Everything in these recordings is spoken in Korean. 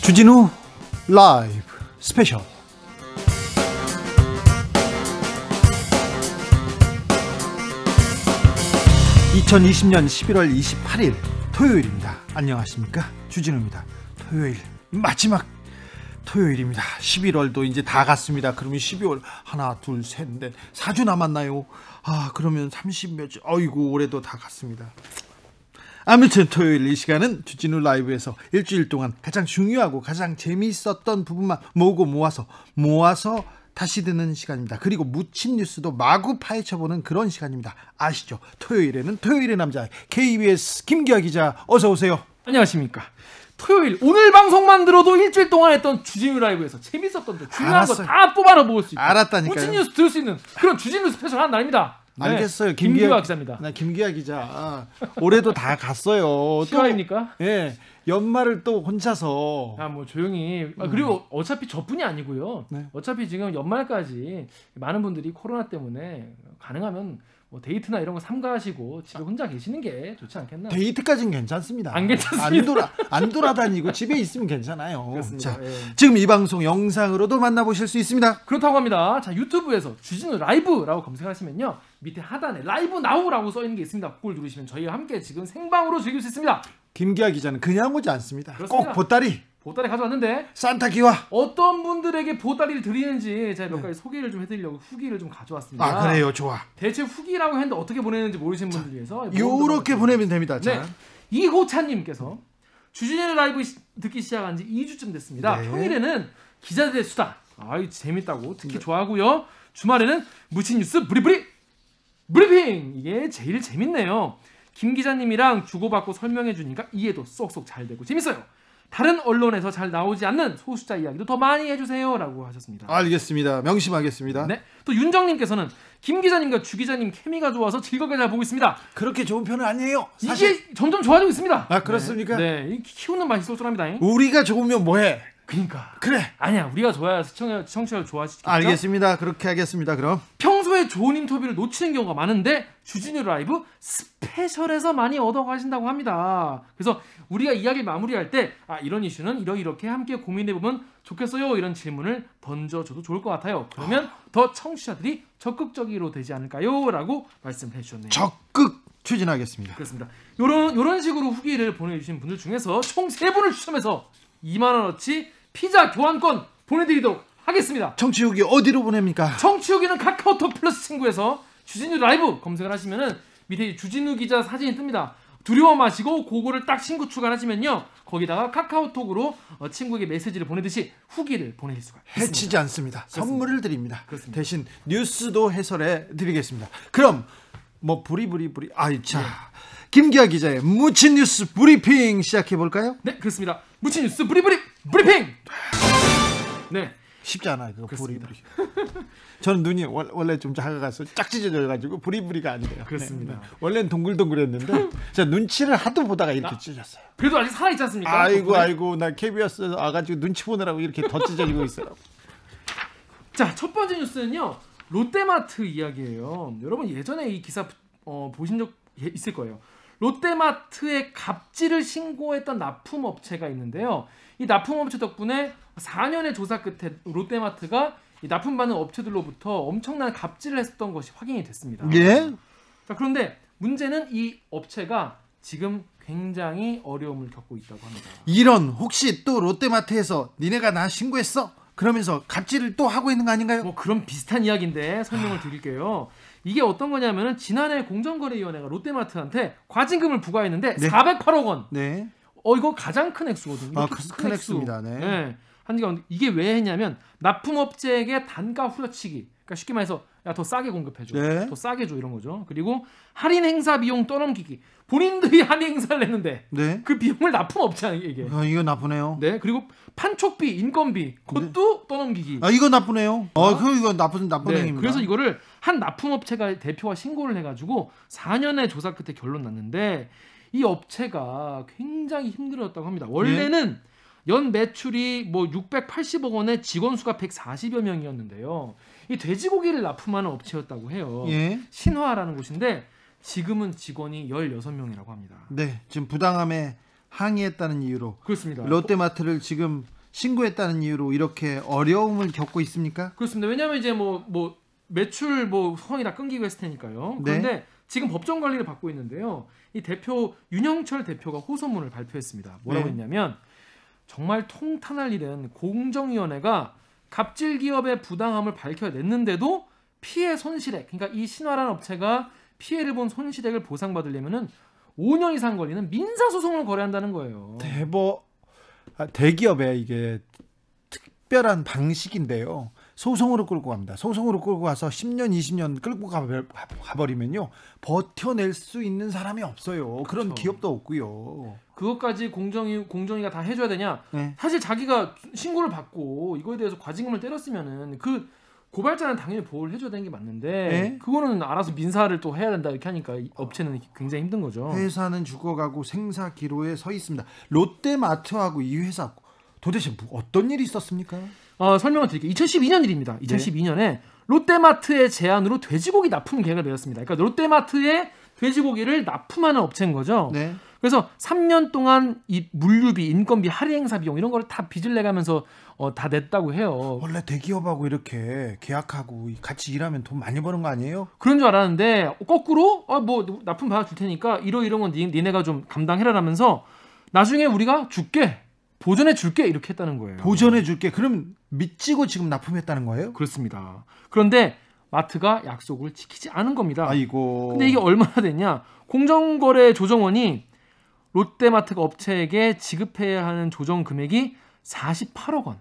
주진우 라이브 스페셜. 2020년 11월 28일 토요일입니다. 안녕하십니까, 주진우입니다. 토요일 마지막 토요일입니다. 11월도 이제 다 갔습니다. 그러면 12월 하나 둘 셋 넷 4주 남았나요? 그러면 30몇주, 어이구, 올해도 다 갔습니다. 아무튼 토요일 이 시간은 주진우 라이브에서 일주일 동안 가장 중요하고 가장 재미있었던 부분만 모아서 다시 듣는 시간입니다. 그리고 묻힌 뉴스도 마구 파헤쳐보는 그런 시간입니다. 아시죠? 토요일에는 토요일의 남자 KBS 김기아 기자, 어서 오세요. 안녕하십니까. 토요일 오늘 방송만 들어도 일주일 동안 했던 주진우 라이브에서 재밌었던 중요한 거 다 뽑아라 먹을 수 있고 알았다니까요. 묻힌 뉴스 들을 수 있는 그런 주진우 스페셜 하는 날입니다. 네. 알겠어요. 김기아 기자입니다. 김기아 기자. 올해도 다 갔어요. 실화입니까? 예. 연말을 또 혼자서. 뭐 조용히. 그리고 어차피 저뿐이 아니고요. 네. 어차피 지금 연말까지 많은 분들이 코로나 때문에 가능하면 뭐 데이트나 이런 거 삼가하시고 집에 혼자 계시는 게 좋지 않겠나? 데이트까지는 괜찮습니다. 안 괜찮습니다. 안 돌아다니고 집에 있으면 괜찮아요. 그렇습니다. 자, 예. 지금 이 방송 영상으로도 만나보실 수 있습니다. 그렇다고 합니다. 자, 유튜브에서 주진우 라이브라고 검색하시면요, 밑에 하단에 라이브 나우라고 써 있는 게 있습니다. 그걸 누르시면 저희와 함께 지금 생방으로 즐길 수 있습니다. 김기아 기자는 그냥 오지 않습니다. 그렇습니다. 꼭 보따리 가져왔는데 산타 기와. 어떤 분들에게 보따리를 드리는지 제가 몇 가지 소개를 좀 해드리려고 후기를 좀 가져왔습니다. 그래요, 좋아. 대체 후기라고 했는데 어떻게 보내는지 모르시는 분들 위해서 요렇게 보내면 됩니다. 자. 네. 이호찬님께서 주진우 라이브 듣기 시작한 지 2주쯤 됐습니다. 네. 평일에는 기자들의 수다, 재밌다고 듣기 좋아하고요. 주말에는 묻힌 뉴스 브리핑, 이게 제일 재밌네요. 김 기자님이랑 주고받고 설명해 주니까 이해도 쏙쏙 잘 되고 재밌어요. 다른 언론에서 잘 나오지 않는 소수자 이야기도 더 많이 해주세요 라고 하셨습니다. 알겠습니다. 명심하겠습니다. 네. 또 윤정님께서는 김 기자님과 주 기자님 케미가 좋아서 즐겁게 잘 보고 있습니다. 그렇게 좋은 편은 아니에요. 사실. 이게 점점 좋아지고 있습니다. 그렇습니까? 네. 키우는 맛이 쏠쏠합니다. 우리가 좋으면 뭐해? 그러니까. 그래. 아니야, 우리가 좋아야 시청자를 좋아하시겠죠? 알겠습니다. 그렇게 하겠습니다. 그럼 평소에 좋은 인터뷰를 놓치는 경우가 많은데 주진우 라이브 스페셜에서 많이 얻어가신다고 합니다. 그래서 우리가 이야기 마무리할 때 이런 이슈는 이렇게 함께 고민해보면 좋겠어요, 이런 질문을 던져줘도 좋을 것 같아요. 그러면 더 청취자들이 적극적으로 되지 않을까요? 라고 말씀해 주셨네요. 적극 추진하겠습니다. 그렇습니다. 요런 식으로 후기를 보내주신 분들 중에서 총 3분을 추첨해서 2만원어치 피자 교환권 보내드리도록 하겠습니다. 청취 후기 어디로 보냅니까? 청취 후기는 카카오톡 플러스 친구에서 주진우 라이브 검색을 하시면은 밑에 주진우 기자 사진이 뜹니다. 두려워 마시고 그거를 딱 친구 추가하시면요, 거기다가 카카오톡으로 친구에게 메시지를 보내듯이 후기를 보내실 수가 있습니다. 해치지 않습니다. 그렇습니다. 선물을 드립니다. 그렇습니다. 대신 뉴스도 해설해 드리겠습니다. 그럼 뭐 부리부리 자, 김기아 기자의 묻힌 뉴스 브리핑 시작해 볼까요? 네, 그렇습니다. 묻힌 뉴스 브리핑. 네. 쉽지 않아요, 그거. 그렇습니다. 부리부리. 저는 눈이 원래 좀 작아가서 짝찢어져가지고 부리부리가 아니래요. 그렇습니다. 네. 원래는 동글동글했는데 제가 눈치를 하도 보다가 이렇게 찢어졌어요. 그래도 아직 살아있지 않습니까? 아이고, 나 KBS 와가지고 눈치 보느라고 이렇게 더 찢어지고 있어요. 자, 첫 번째 뉴스는요, 롯데마트 이야기예요. 여러분 예전에 이 기사 보신 적 있을 거예요. 롯데마트에 갑질을 신고했던 납품업체가 있는데요. 이 납품업체 덕분에 4년의 조사 끝에 롯데마트가 이 납품받는 업체들로부터 엄청난 갑질을 했었던 것이 확인이 됐습니다. 예? 자, 그런데 문제는 이 업체가 지금 굉장히 어려움을 겪고 있다고 합니다. 이런, 혹시 또 롯데마트에서 니네가 나 신고했어? 그러면서 갑질을 또 하고 있는 거 아닌가요? 뭐 그런 비슷한 이야기인데 설명을 드릴게요. 이게 어떤 거냐면은 지난해 공정거래위원회가 롯데마트한테 과징금을 부과했는데 네. 408억 원. 네. 이거 가장 큰 액수거든요. 큰 액수입니다. 네. 한지가 이게 왜 했냐면 납품업체에게 단가 후려치기. 그러니까 쉽게 말해서 야, 더 싸게 공급해줘. 네. 더 싸게 줘, 이런 거죠. 그리고 할인 행사 비용 떠넘기기. 본인들이 할인 행사를 했는데 네. 그 비용을 납품업체에게. 이거 나쁘네요. 네. 그리고 판촉비, 인건비 그것도 떠넘기기. 이거 나쁘네요. 이거 나쁜 네, 행위입니다. 그래서 이거를 한 납품업체가 대표와 신고를 해가지고 4년의 조사 끝에 결론 났는데 이 업체가 굉장히 힘들었다고 합니다. 원래는 연 매출이 뭐 680억 원에 직원 수가 140여 명이었는데요. 이 돼지고기를 납품하는 업체였다고 해요. 예. 신화라는 곳인데 지금은 직원이 16명이라고 합니다. 네, 지금 부당함에 항의했다는 이유로 그렇습니다. 롯데마트를 지금 신고했다는 이유로 이렇게 어려움을 겪고 있습니까? 그렇습니다. 왜냐하면 이제 뭐 매출 소송이 다 끊기고 했을 테니까요. 네. 그런데 지금 법정 관리를 받고 있는데요. 이 대표 윤영철 대표가 호소문을 발표했습니다. 뭐라고 네. 했냐면 정말 통탄할 일은 공정위원회가 갑질 기업의 부당함을 밝혀냈는데도 피해 손실액, 그러니까 이 신화란 업체가 피해를 본 손실액을 보상받으려면은 5년 이상 걸리는 민사 소송을 거래한다는 거예요. 대기업의 이게 특별한 방식인데요. 소송으로 끌고 갑니다. 소송으로 끌고 가서 10년, 20년 끌고 가버리면요. 버텨낼 수 있는 사람이 없어요. 그런 그렇죠. 기업도 없고요. 그것까지 공정위가 다 해줘야 되냐? 네. 사실 자기가 신고를 받고 이거에 대해서 과징금을 때렸으면은 그 고발자는 당연히 보호를 해줘야 되는 게 맞는데 네. 그거는 알아서 민사를 또 해야 된다 이렇게 하니까 이 업체는 굉장히 힘든 거죠. 회사는 죽어가고 생사 기로에 서 있습니다. 롯데마트하고 이 회사 도대체 어떤 일이 있었습니까? 설명을 드릴게요. 2012년 일입니다. 2012년에 롯데마트의 제안으로 돼지고기 납품 계획을 맺었습니다. 그러니까 롯데마트에 돼지고기를 납품하는 업체인 거죠. 네. 그래서 3년 동안 이 물류비, 인건비, 할인 행사 비용 이런 거를 다 빚을 내가면서 다 냈다고 해요. 원래 대기업하고 이렇게 계약하고 같이 일하면 돈 많이 버는 거 아니에요? 그런 줄 알았는데 거꾸로 뭐 납품 받아줄 테니까 이런 건 니네가 좀 감당해라라면서 나중에 우리가 줄게. 보전해 줄게 이렇게 했다는 거예요. 보전해 줄게. 그럼 믿지고 지금 납품했다는 거예요? 그렇습니다. 그런데 마트가 약속을 지키지 않은 겁니다. 아이고. 근데 이게 얼마나 됐냐? 공정거래조정원이 롯데마트가 업체에게 지급해야 하는 조정 금액이 48억 원.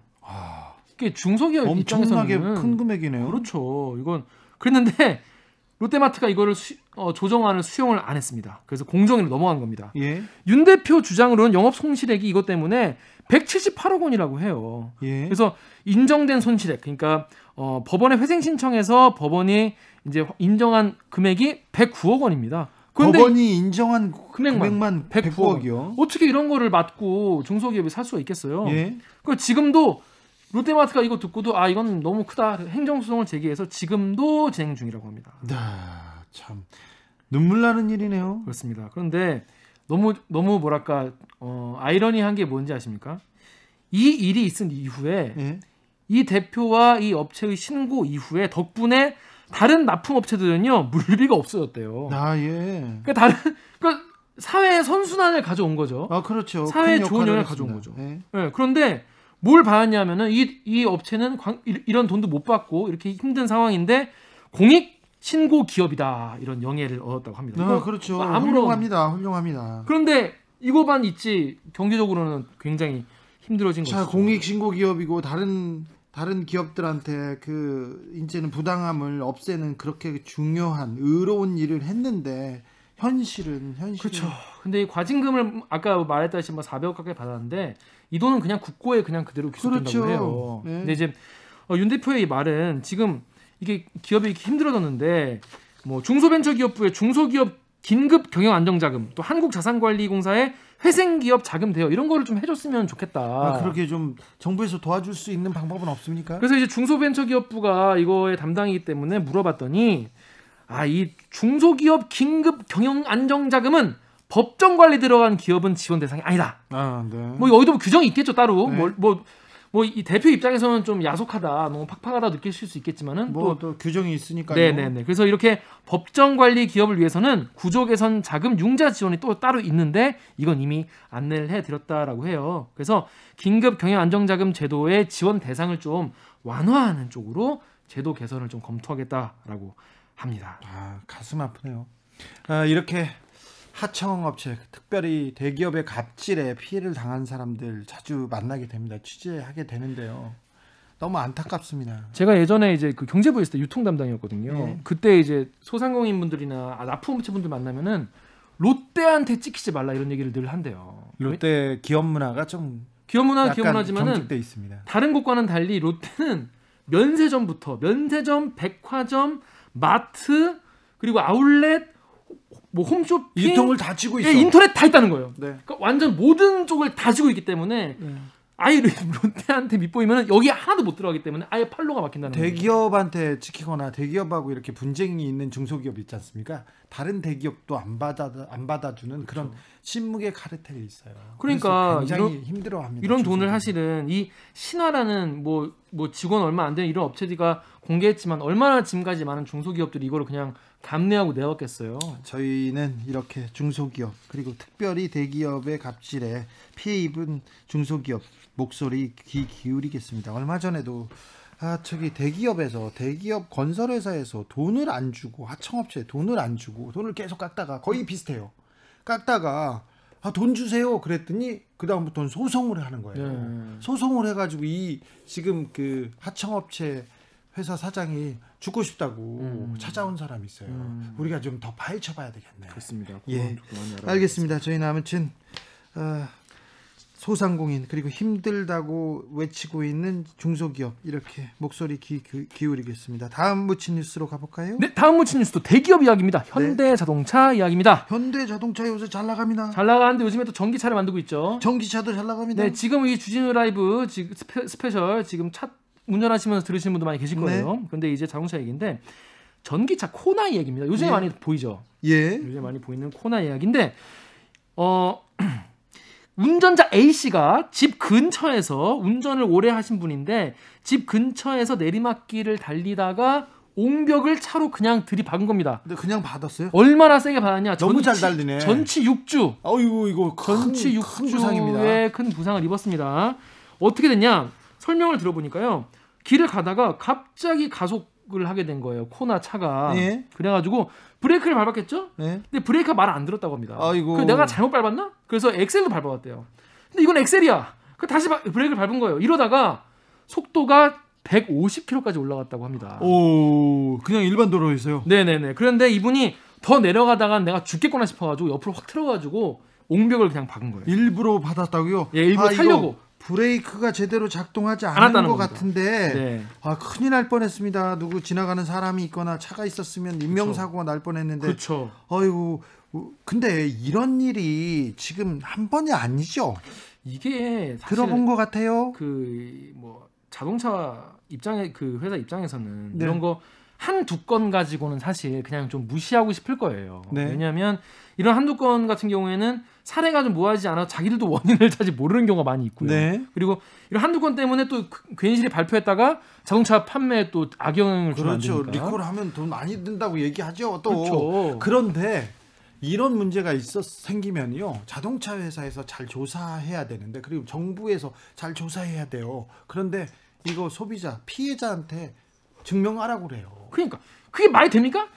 이게 중소기업 엄청나게 입장에서는 큰 금액이네요. 그렇죠. 이건 그랬는데 롯데마트가 이거를 조정안을 수용을 안 했습니다. 그래서 공정위로 넘어간 겁니다. 예. 윤 대표 주장으로는 영업 손실액이 이것 때문에 178억 원이라고 해요. 예. 그래서 인정된 손실액, 그러니까 법원에 회생 신청해서 법원이 이제 인정한 금액이 109억 원입니다. 그런데 법원이 인정한 금액만 금액만 109억이요. 어떻게 이런 거를 맞고 중소기업이 살 수가 있겠어요? 예. 그 지금도 롯데마트가 이거 듣고도 이건 너무 크다 행정소송을 제기해서 지금도 진행 중이라고 합니다. 참 눈물 나는 일이네요. 그렇습니다. 그런데 너무 뭐랄까 아이러니한 게 뭔지 아십니까? 이 일이 있은 이후에 예. 이 대표와 이 업체의 신고 이후에 덕분에 다른 납품업체들은요 물비가 없어졌대요. 예. 그러니까 사회의 선순환을 가져온 거죠. 그렇죠. 사회에 큰 좋은 역할을 영향을 했습니다. 가져온 거죠. 예. 네, 그런데 뭘 받았냐면은 이 업체는 이런 돈도 못 받고 이렇게 힘든 상황인데 공익 신고 기업이다 이런 영예를 얻었다고 합니다. 그렇죠. 아무런 훌륭합니다. 그런데 이거만 있지 경제적으로는 굉장히 힘들어진 거죠. 자, 공익 신고 기업이고 다른 기업들한테 이제는 부당함을 없애는 그렇게 중요한 의로운 일을 했는데 현실은 그렇죠. 근데 이 과징금을 아까 말했다시피 400억 가까이 받았는데 이 돈은 그냥 국고에 그냥 그대로 귀속된다고 그렇죠. 해요. 네. 근데 이제 윤 대표의 이 말은 지금 이게 기업이 이렇게 힘들어졌는데 뭐 중소벤처기업부의 중소기업 긴급 경영 안정자금 또 한국자산관리공사의 회생기업 자금 대여 이런 거를 좀 해줬으면 좋겠다. 그렇게 좀 정부에서 도와줄 수 있는 방법은 없습니까? 그래서 이제 중소벤처기업부가 이거의 담당이기 때문에 물어봤더니 이 중소기업 긴급 경영 안정자금은 법정 관리 들어간 기업은 지원 대상이 아니다. 네. 뭐 여기도 규정이 있겠죠 따로. 네. 이 대표 입장에서는 좀 야속하다, 너무 팍팍하다 느끼실 수 있겠지만은 또 규정이 있으니까요. 네네네. 그래서 이렇게 법정 관리 기업을 위해서는 구조 개선 자금 융자 지원이 또 따로 있는데 이건 이미 안내를 해드렸다라고 해요. 그래서 긴급 경영 안정자금 제도의 지원 대상을 좀 완화하는 쪽으로 제도 개선을 좀 검토하겠다라고 합니다. 가슴 아프네요. 이렇게 하청업체, 특별히 대기업의 갑질에 피해를 당한 사람들 자주 만나게 됩니다. 취재하게 되는데요. 너무 안타깝습니다. 제가 예전에 이제 그 경제부에 있을 때 유통 담당이었거든요. 네. 그때 이제 소상공인 분들이나 납품업체 분들 만나면은 롯데한테 찍히지 말라 이런 얘기를 늘 한대요. 롯데 기업 문화가 좀 기업 약간 문화지만은 경직돼 있습니다. 다른 곳과는 달리 롯데는 면세점, 백화점, 마트 그리고 아울렛, 뭐 홈쇼핑, 유통을 다 쥐고 있어. 인터넷 다 있다는 거예요. 네. 그러니까 완전 모든 쪽을 다 쥐고 있기 때문에 아예 롯데한테 밑보이면 여기 하나도 못 들어가기 때문에 아예 팔로가 막힌다는 거예요. 대기업한테 찍히거나 대기업하고 이렇게 분쟁이 있는 중소기업 있지 않습니까? 다른 대기업도 안 받아주는 그런 침묵의 카르텔이 있어요. 그러니까 그래서 굉장히 힘들어합니다. 이런 돈을 중소기업. 사실은 이 신화라는 뭐 직원 얼마 안 되는 이런 업체들이 공개했지만 얼마나 지금까지 많은 중소기업들이 이거를 그냥 감내하고 내왔겠어요. 저희는 이렇게 중소기업 그리고 특별히 대기업의 갑질에 피해 입은 중소기업 목소리 귀 기울이겠습니다. 얼마 전에도 대기업 건설회사에서 돈을 안 주고 하청업체에 돈을 안 주고 돈을 계속 깎다가 거의 비슷해요. 깎다가 돈 주세요 그랬더니 그 다음부터는 소송을 하는 거예요. 네. 소송을 해가지고 이 지금 그 하청업체 회사 사장이 죽고 싶다고 찾아온 사람이 있어요. 우리가 좀 더 파헤쳐봐야 되겠네요. 그렇습니다. 예, 알겠습니다. 저희는 아무튼 소상공인 그리고 힘들다고 외치고 있는 중소기업 이렇게 목소리 기울이겠습니다. 다음 묻힌 뉴스로 가볼까요? 네, 다음 묻힌 뉴스도 대기업 이야기입니다. 현대자동차 이야기입니다. 현대자동차 요새 잘 나갑니다. 잘 나가는데 요즘에 또 전기차를 만들고 있죠. 전기차도 잘 나갑니다. 네, 지금 이 주진우 라이브 지금 스페셜 지금 차 운전하시면서 들으시는 분도 많이 계실 거예요. 그런데 이제 자동차 얘기인데 전기차 코나 이야기입니다. 요즘에 많이 보이죠. 예. 요즘에 많이 보이는 코나 이야기인데 운전자 A 씨가 집 근처에서 운전을 오래 하신 분인데 집 근처에서 내리막길을 달리다가 옹벽을 차로 그냥 들이박은 겁니다. 근데 그냥 받았어요? 얼마나 세게 받았냐? 너무 잘 달리네. 전치 6주. 어이구 이거 전치 큰 부상입니다. 6주의 큰 부상을 입었습니다. 어떻게 됐냐? 설명을 들어보니까요. 길을 가다가 갑자기 가속을 하게 된 거예요. 코나 차가. 예. 그래가지고 브레이크를 밟았겠죠? 네. 근데 브레이크가 말을 안 들었다고 합니다. 아이고. 그 내가 잘못 밟았나? 그래서 엑셀도 밟아봤대요. 근데 이건 엑셀이야. 그 다시 브레이크를 밟은 거예요. 이러다가 속도가 150km까지 올라갔다고 합니다. 오, 그냥 일반 도로에서요? 네네네. 그런데 이분이 더 내려가다가 내가 죽겠구나 싶어가지고 옆으로 확 틀어가지고 옹벽을 그냥 박은 거예요. 일부러 받았다고요? 예, 일부러 타려고. 브레이크가 제대로 작동하지 않았다는 않은 것 겁니다. 같은데 네. 큰일 날 뻔했습니다. 누구 지나가는 사람이 있거나 차가 있었으면 인명사고가 날 뻔했는데 그렇죠. 어이구 근데 이런 일이 지금 한 번이 아니죠? 이게 사실 들어본 것 같아요. 그 뭐 자동차 입장에 그 회사 입장에서는 네. 이런 거 한두 건 가지고는 사실 그냥 좀 무시하고 싶을 거예요. 네. 왜냐하면 이런 한두 건 같은 경우에는 사례가 좀 모아지지 않아 자기들도 원인을 잘 모르는 경우가 많이 있고요. 네. 그리고 이런 한두 건 때문에 또 괜시리 발표했다가 자동차 판매에 또 악영향을 주면 안 그렇죠. 되니까. 리콜하면 돈 많이 든다고 얘기하죠. 또 그렇죠. 그런데 이런 문제가 생기면요 자동차 회사에서 잘 조사해야 되는데 그리고 정부에서 잘 조사해야 돼요. 그런데 이거 소비자 피해자한테 증명하라고 그래요. 그러니까 그게 말이 됩니까?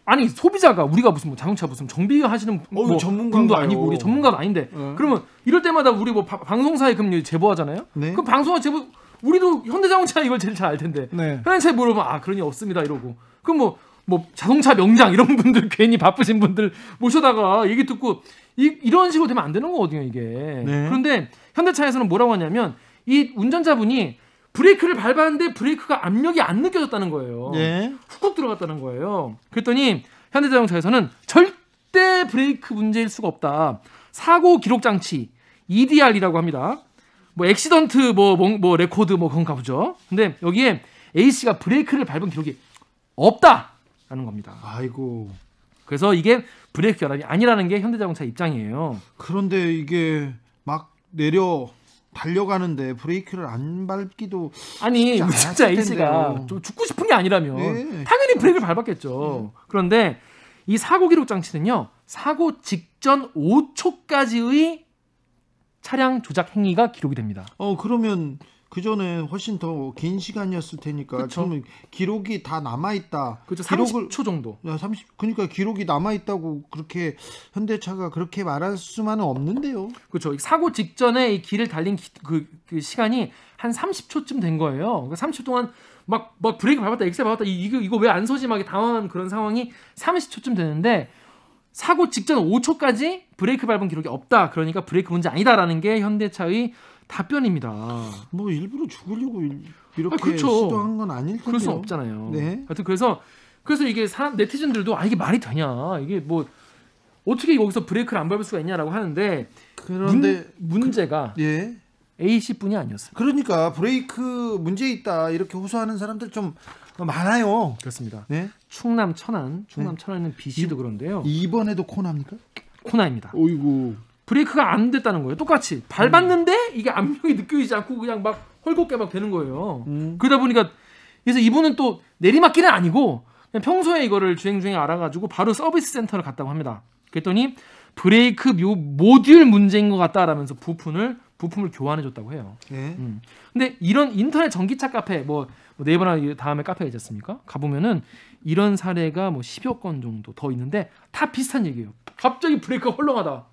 아니 소비자가 우리가 무슨 뭐 자동차 무슨 정비하시는 뭐 분도 전문가인가요? 아니고 우리 전문가도 아닌데 그러면 이럴 때마다 우리 뭐 방송사에 그럼 제보하잖아요. 네. 그럼 방송사 제보 우리도 현대자동차 이걸 제일 잘 알 텐데 네. 현대차에 물어보면 그런 일 없습니다 이러고 그럼 뭐 자동차 명장 이런 분들 괜히 바쁘신 분들 모셔다가 얘기 듣고 이런 식으로 되면 안 되는 거거든요 이게. 네. 그런데 현대차에서는 뭐라고 하냐면 이 운전자분이 브레이크를 밟았는데 브레이크가 압력이 안 느껴졌다는 거예요. 네. 훅 들어갔다는 거예요. 그랬더니 현대자동차에서는 절대 브레이크 문제일 수가 없다. 사고 기록 장치 EDR이라고 합니다. 뭐 액시던트 뭐 레코드 뭐 그런가 보죠. 근데 여기에 A 씨가 브레이크를 밟은 기록이 없다라는 겁니다. 아이고. 그래서 이게 브레이크 결함이 아니라는 게 현대자동차 입장이에요. 그런데 이게 막 달려가는데 브레이크를 안 밟기도 아니 쉽지 진짜 않았을 A 씨가 텐데요. 좀 죽고 싶은 게 아니라면 네. 당연히 브레이크를 밟았겠죠. 그런데 이 사고 기록 장치는요. 사고 직전 5초까지의 차량 조작 행위가 기록이 됩니다. 그러면 그 전에 훨씬 더 긴 시간이었을 테니까 그쵸. 지금 기록이 다 남아 있다. 그렇죠. 30초 정도. 그러니까 기록이 남아 있다고 그렇게 현대차가 그렇게 말할 수만은 없는데요. 그렇죠. 사고 직전에 이 길을 달린 그 시간이 한 30초쯤 된 거예요. 그러니까 30초 동안 막 브레이크 밟았다, 엑셀 밟았다, 이거 왜 안 서지? 막 당황한 그런 상황이 30초쯤 되는데 사고 직전 5초까지 브레이크 밟은 기록이 없다. 그러니까 브레이크 문제 아니다라는 게 현대차의 답변입니다. 뭐 일부러 죽으려고 이렇게 그렇죠. 시도한 건 아닐 텐데요. 그럴 수 없잖아요. 네. 하여튼 그래서 이게 네티즌들도 이게 말이 되냐? 이게 뭐 어떻게 여기서 브레이크를 안 밟을 수가 있냐라고 하는데 그런데 문제가 예. A 씨뿐이 아니었습니다. 그러니까 브레이크 문제 있다 이렇게 호소하는 사람들 좀 많아요. 그렇습니다. 네. 충남 천안에는 B 씨도 그런데요. 이번에도 코너입니까? 코나입니다. 어이구. 브레이크가 안 됐다는 거예요. 똑같이 밟았는데 이게 압력이 느껴지지 않고 그냥 막 헐겁게 막 되는 거예요. 그러다 보니까 그래서 이분은 또 내리막길은 아니고 그냥 평소에 이거를 주행 중에 알아가지고 바로 서비스 센터를 갔다고 합니다. 그랬더니 브레이크 모듈 문제인 것 같다라면서 부품을 교환해줬다고 해요. 예. 근데 이런 인터넷 전기차 카페 뭐 네이버나 다음에 카페가 있지 않습니까? 가보면은 이런 사례가 뭐 10여 건 정도 더 있는데 다 비슷한 얘기예요. 갑자기 브레이크가 헐렁하다.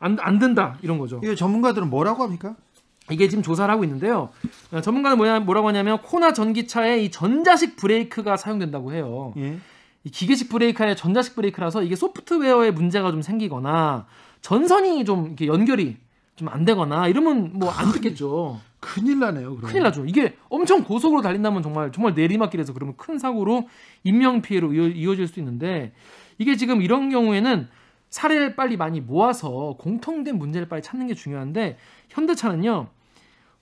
안 된다. 이런 거죠. 이거 전문가들은 뭐라고 합니까? 이게 지금 조사를 하고 있는데요. 전문가는 뭐라고 하냐면 코나 전기차에 이 전자식 브레이크가 사용된다고 해요. 예. 이 기계식 브레이크에 전자식 브레이크라서 이게 소프트웨어에 문제가 좀 생기거나 전선이 좀 이렇게 연결이 좀 안 되거나 이러면 뭐 안 듣겠죠. 큰일 나네요. 그럼. 큰일 나죠. 이게 엄청 고속으로 달린다면 정말 내리막길에서 그러면 큰 사고로 인명 피해로 이어질 수 있는데 이게 지금 이런 경우에는 사례를 빨리 많이 모아서 공통된 문제를 빨리 찾는 게 중요한데 현대차는요.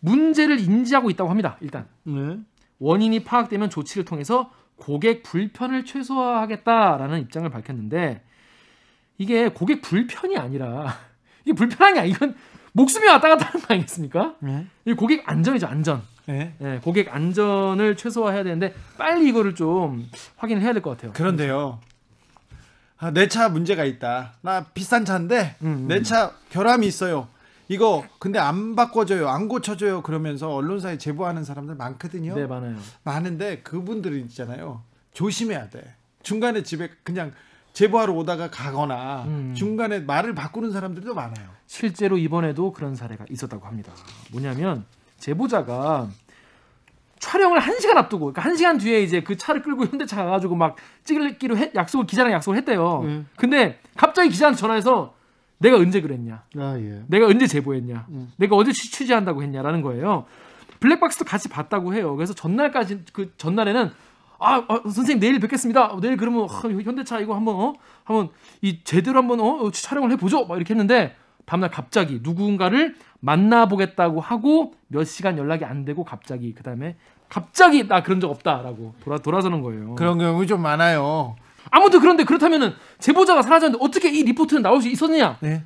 문제를 인지하고 있다고 합니다. 일단 네. 원인이 파악되면 조치를 통해서 고객 불편을 최소화하겠다라는 입장을 밝혔는데 이게 고객 불편이 아니라 이게 불편한 게 아니라 이건 목숨이 왔다 갔다 하는 거 아니겠습니까? 네. 이 고객 안전이죠. 안전. 네. 네, 고객 안전을 최소화해야 되는데 빨리 이거를 좀 확인을 해야 될 것 같아요. 그런데요. 내 차 문제가 있다. 나 비싼 차인데 내 차 결함이 있어요. 이거 근데 안 바꿔줘요. 안 고쳐줘요. 그러면서 언론사에 제보하는 사람들 많거든요. 네, 많아요. 많은데 그분들이 있잖아요. 조심해야 돼. 중간에 집에 그냥 제보하러 오다가 가거나 중간에 말을 바꾸는 사람들도 많아요. 실제로 이번에도 그런 사례가 있었다고 합니다. 뭐냐면 제보자가 촬영을 1시간 앞두고 그러니까 1시간 뒤에 이제 그 차를 끌고 현대차 가가지고 막 찍기로 기자랑 약속을 했대요. 근데 갑자기 기자한테 전화해서 내가 언제 그랬냐? 예. 내가 언제 제보했냐? 내가 언제 취재한다고 했냐라는 거예요. 블랙박스도 같이 봤다고 해요. 그래서 전날까지 그 전날에는 선생님 내일 뵙겠습니다. 내일 그러면 현대차 이거 한번 이 제대로 한번 촬영을 해보죠. 막 이렇게 했는데 다음날 갑자기 누군가를 만나보겠다고 하고 몇 시간 연락이 안 되고 갑자기 그다음에 나 그런 적 없다라고 돌아서는 거예요. 그런 경우 좀 많아요. 아무튼 그렇다면은 제보자가 사라졌는데 어떻게 이 리포트는 나올 수 있었느냐? 네.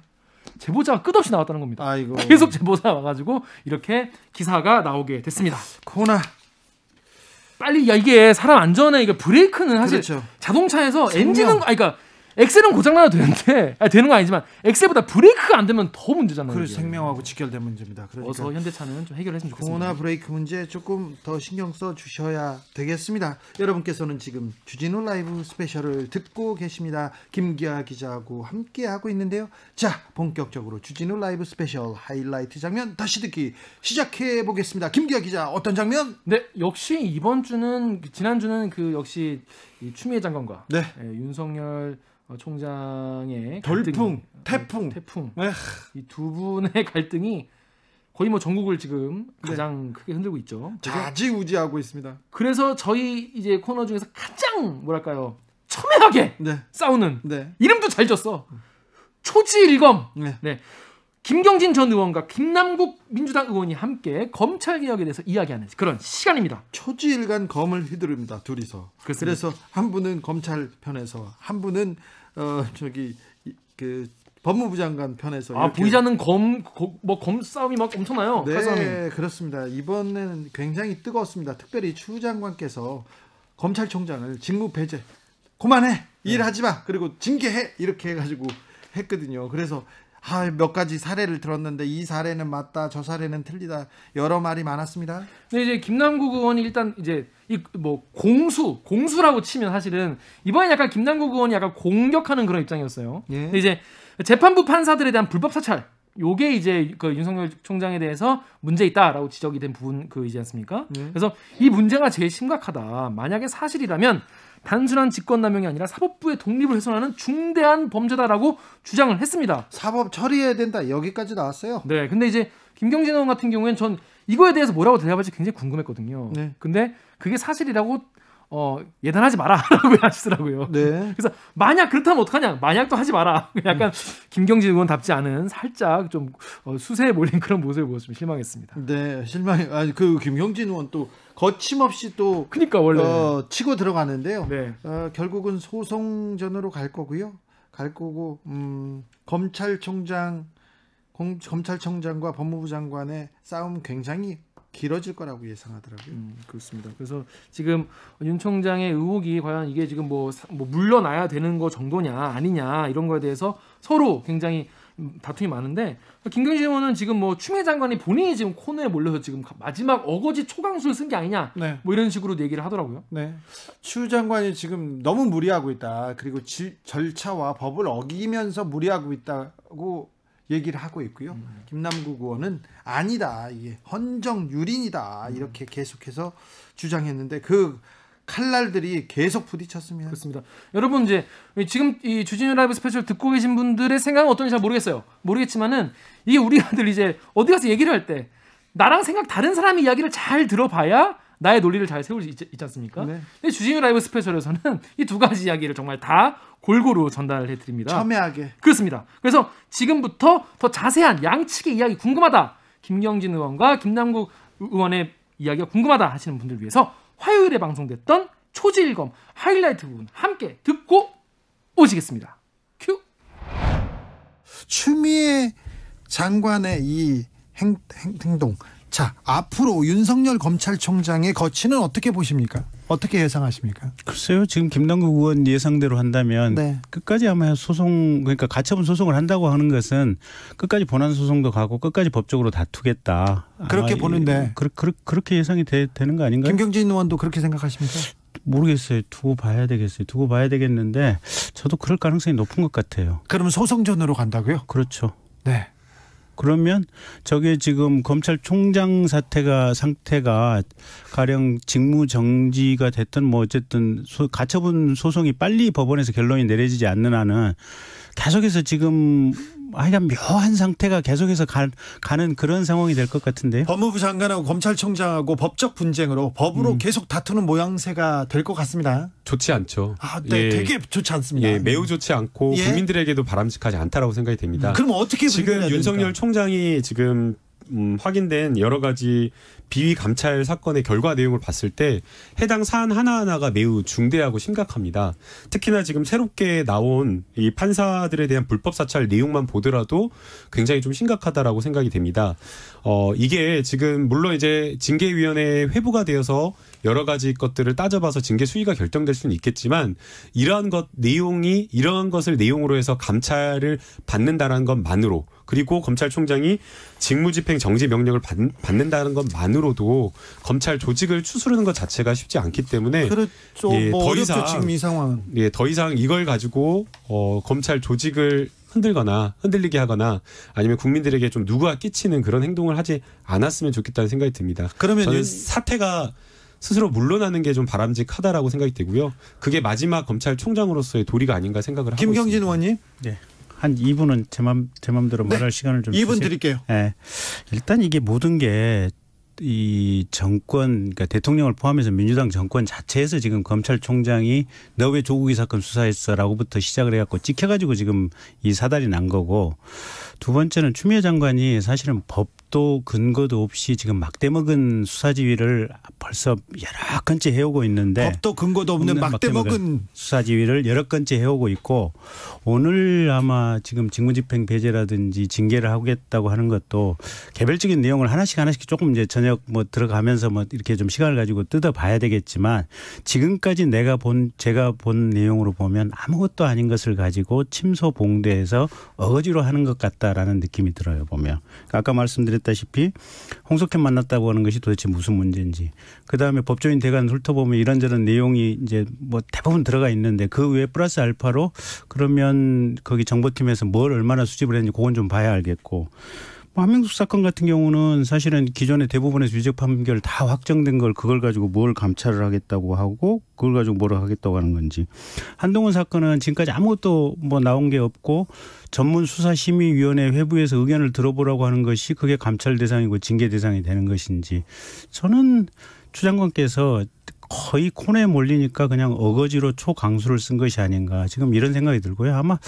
제보자가 끝없이 나왔다는 겁니다. 아이고. 계속 제보자 와가지고 이렇게 기사가 나오게 됐습니다. 코나. 빨리 이게 사람 안전에 이게 브레이크는 사실 그렇죠. 자동차에서 엔진은 그러니까 엑셀은 고장나도 되는데 되는 건 아니지만 엑셀보다 브레이크가 안 되면 더 문제잖아요. 그래서 생명하고 직결된 문제입니다. 그러니까 어서 현대차는 좀 해결했으면 좋겠습니다. 코나 브레이크 문제 조금 더 신경 써 주셔야 되겠습니다. 여러분께서는 지금 주진우 라이브 스페셜을 듣고 계십니다. 김기아 기자하고 함께 하고 있는데요. 자, 본격적으로 주진우 라이브 스페셜 하이라이트 장면 다시 듣기 시작해 보겠습니다. 김기아 기자, 어떤 장면? 네, 역시 지난주는 그 역시 이 추미애 장관과 윤석열 총장의 태풍. 이 두 분의 갈등이 거의 뭐 전국을 지금 가장 크게 흔들고 있죠. 좌지우지하고 있습니다. 그래서 저희 이제 코너 중에서 가장 뭐랄까요 첨예하게 싸우는 이름도 잘 졌어. 초지일검. 네. 김경진 전 의원과 김남국 민주당 의원이 함께 검찰 개혁에 대해서 이야기하는 그런 시간입니다. 초지일간 검을 휘두릅니다. 둘이서. 그렇습니다. 그래서 한 분은 검찰 편에서, 한 분은 그 법무부 장관 편에서. 보이지 않는 검 싸움이 막 엄청나요. 네, 칼싸움이. 그렇습니다. 이번에는 굉장히 뜨거웠습니다. 특별히 추 장관께서 검찰총장을 직무 배제, 그만해, 일하지 마, 그리고 징계해, 이렇게 해가지고 했거든요. 그래서 몇 가지 사례를 들었는데 이 사례는 맞다, 저 사례는 틀리다, 여러 말이 많았습니다. 근데 이제 김남국 의원이 일단 이제 공수라고 치면 사실은 이번에 약간 김남국 의원이 약간 공격하는 그런 입장이었어요. 예. 근데 이제 재판부 판사들에 대한 불법 사찰, 요게 이제 그 윤석열 총장에 대해서 문제 있다라고 지적이 된 부분 그이지 않습니까? 그래서 이 문제가 제일 심각하다. 만약에 사실이라면 단순한 직권남용이 아니라 사법부의 독립을 훼손하는 중대한 범죄다라고 주장을 했습니다. 사법 처리해야 된다, 여기까지 나왔어요. 네, 근데 이제 김경진 의원 같은 경우에는 전 이거에 대해서 뭐라고 대답할지 굉장히 궁금했거든요. 네. 근데 그게 사실이라고 예단하지 마라라고 하시더라고요. 네. 그래서 만약 그렇다면 어떡하냐? 만약도 하지 마라. 약간 김경진 의원답지 않은 살짝 좀 수세에 몰린 그런 모습을 보여서 실망했습니다. 네, 그 김경진 의원 또 거침없이 또 그러니까 원래 치고 들어가는데요. 네. 결국은 소송전으로 갈 거고요. 갈 거고 검찰총장과 법무부 장관의 싸움 굉장히 길어질 거라고 예상하더라고요. 그렇습니다. 그래서 지금 윤 총장의 의혹이 과연 이게 지금 뭐 물러나야 되는 거 정도냐 아니냐 이런 거에 대해서 서로 굉장히 다툼이 많은데 김경진 의원은 지금 뭐 추미애 장관이 본인이 지금 코너에 몰려서 지금 마지막 어거지 초강수를 쓴 게 아니냐 네. 뭐 이런 식으로 얘기를 하더라고요. 네. 추 장관이 지금 너무 무리하고 있다. 그리고 절차와 법을 어기면서 무리하고 있다고 얘기를 하고 있고요. 김남국 의원은 아니다. 이게 헌정유린이다. 이렇게 계속해서 주장했는데 그 칼날들이 계속 부딪혔습니다. 그렇습니다. 여러분 이제 지금 이 주진우 라이브 스페셜 듣고 계신 분들의 생각은 어떤지 잘 모르겠어요. 모르겠지만은 이게 우리들 이제 어디 가서 얘기를 할 때 나랑 생각 다른 사람의 이야기를 잘 들어봐야 나의 논리를 잘 세울 수 있지 않습니까? 네. 근데 주진우 라이브 스페셜에서는 이 두 가지 이야기를 정말 다 골고루 전달해 드립니다. 첨예하게. 그렇습니다. 그래서 지금부터 더 자세한 양측의 이야기 궁금하다. 김경진 의원과 김남국 의원의 이야기가 궁금하다 하시는 분들 위해서 화요일에 방송됐던 초지일검 하이라이트 부분 함께 듣고 오시겠습니다. 큐. 추미애 장관의 이 행동. 자, 앞으로 윤석열 검찰총장의 거취는 어떻게 보십니까? 어떻게 예상하십니까? 글쎄요. 지금 김남국 의원 예상대로 한다면 네. 끝까지 아마 그러니까 가처분 소송을 한다고 하는 것은 끝까지 본안 소송도 가고 끝까지 법적으로 다투겠다. 그렇게 보는데. 그렇게 예상이 되는 거 아닌가요? 김경진 의원도 그렇게 생각하십니까? 모르겠어요. 두고 봐야 되겠어요. 두고 봐야 되겠는데 저도 그럴 가능성이 높은 것 같아요. 그러면 소송전으로 간다고요? 그렇죠. 네. 그러면 저게 지금 검찰총장 상태가 가령 직무 정지가 됐든 뭐 어쨌든 가처분 소송이 빨리 법원에서 결론이 내려지지 않는 한은 계속해서 지금 하여간 묘한 상태가 계속해서 가는 그런 상황이 될 것 같은데요. 법무부 장관하고 검찰총장하고 법적 분쟁으로 법으로 계속 다투는 모양새가 될 것 같습니다. 좋지 않죠. 네, 되게 좋지 않습니다. 매우 좋지 않고 국민들에게도 바람직하지 않다라고 생각이 됩니다. 그럼 어떻게 지금 윤석열 총장이 지금 확인된 여러 가지 비위 감찰 사건의 결과 내용을 봤을 때 해당 사안 하나하나가 매우 중대하고 심각합니다. 특히나 지금 새롭게 나온 이 판사들에 대한 불법 사찰 내용만 보더라도 굉장히 좀 심각하다라고 생각이 됩니다. 이게 지금 물론 이제 징계위원회 회부가 되어서 여러 가지 것들을 따져봐서 징계 수위가 결정될 수는 있겠지만 이러한 것을 내용으로 해서 감찰을 받는다는 것만으로 그리고 검찰총장이 직무집행 정지 명령을 받는다는 것만으로도 검찰 조직을 추스르는 것 자체가 쉽지 않기 때문에 그렇죠. 더 이상 지금 이 상황은 더 이상 이걸 가지고 검찰 조직을 흔들리게 하거나 아니면 국민들에게 좀 누가 끼치는 그런 행동을 하지 않았으면 좋겠다는 생각이 듭니다. 그러면 저는 사태가 스스로 물러나는 게 좀 바람직하다라고 생각이 되고요. 그게 마지막 검찰총장으로서의 도리가 아닌가 생각을 하고 있습니다. 김경진 의원님. 네. 한 2분은 제 맘대로 말할 시간을 좀 2분 주세요. 드릴게요. 네. 일단 이게 모든 게 이 정권, 그러니까 대통령을 포함해서 민주당 정권 자체에서 지금 검찰총장이 너 왜 조국이 사건 수사했어라고부터 시작을 해갖고 찍혀가지고 지금 이 사달이 난 거고, 두 번째는 추미애 장관이 사실은 법도 근거도 없이 지금 막대먹은 수사지휘를 벌써 여러 건째 해오고 있는데, 법도 근거도 없는 막대먹은 수사지휘를 여러 건째 해오고 있고, 오늘 아마 지금 직무집행 배제라든지 징계를 하겠다고 하는 것도 개별적인 내용을 하나씩 조금 이제 저녁 뭐 들어가면서 뭐 이렇게 좀 시간을 가지고 뜯어봐야 되겠지만, 지금까지 제가 본 내용으로 보면 아무것도 아닌 것을 가지고 침소봉대해서 어거지로 하는 것 같다라는 느낌이 들어요, 보면. 아까 말씀드렸다시피 홍석현 만났다고 하는 것이 도대체 무슨 문제인지, 그다음에 법조인 대관 훑어보면 이런저런 내용이 이제 뭐 대부분 들어가 있는데 그 외에 플러스 알파로 그러면 거기 정보팀에서 뭘 얼마나 수집을 했는지 그건 좀 봐야 알겠고, 한명숙 사건 같은 경우는 사실은 기존의 대부분의 유죄 판결 다 확정된 걸 그걸 가지고 뭘 감찰을 하겠다고 하고 그걸 가지고 뭘 하겠다고 하는 건지, 한동훈 사건은 지금까지 아무것도 뭐 나온 게 없고 전문수사심의위원회 회부에서 의견을 들어보라고 하는 것이 그게 감찰 대상이고 징계 대상이 되는 것인지, 저는 추 장관께서 거의 코너에 몰리니까 그냥 어거지로 초강수를 쓴 것이 아닌가 지금 이런 생각이 들고요. 아마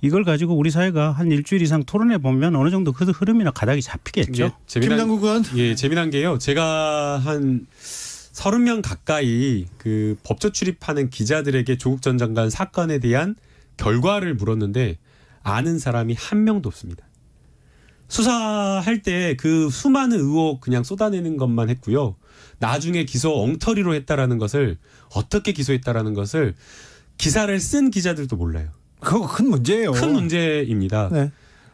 이걸 가지고 우리 사회가 한 일주일 이상 토론해 보면 어느 정도 그 흐름이나 가닥이 잡히겠죠. 김남국 의원. 재미난 게요. 제가 한 30명 가까이 그 법조 출입하는 기자들에게 조국 전 장관 사건에 대한 결과를 물었는데 아는 사람이 한 명도 없습니다. 수사할 때 그 수많은 의혹 그냥 쏟아내는 것만 했고요. 나중에 기소 엉터리로 했다라는 것을, 어떻게 기소했다라는 것을 기사를 쓴 기자들도 몰라요. 그거 큰 문제예요. 큰 문제입니다. 네.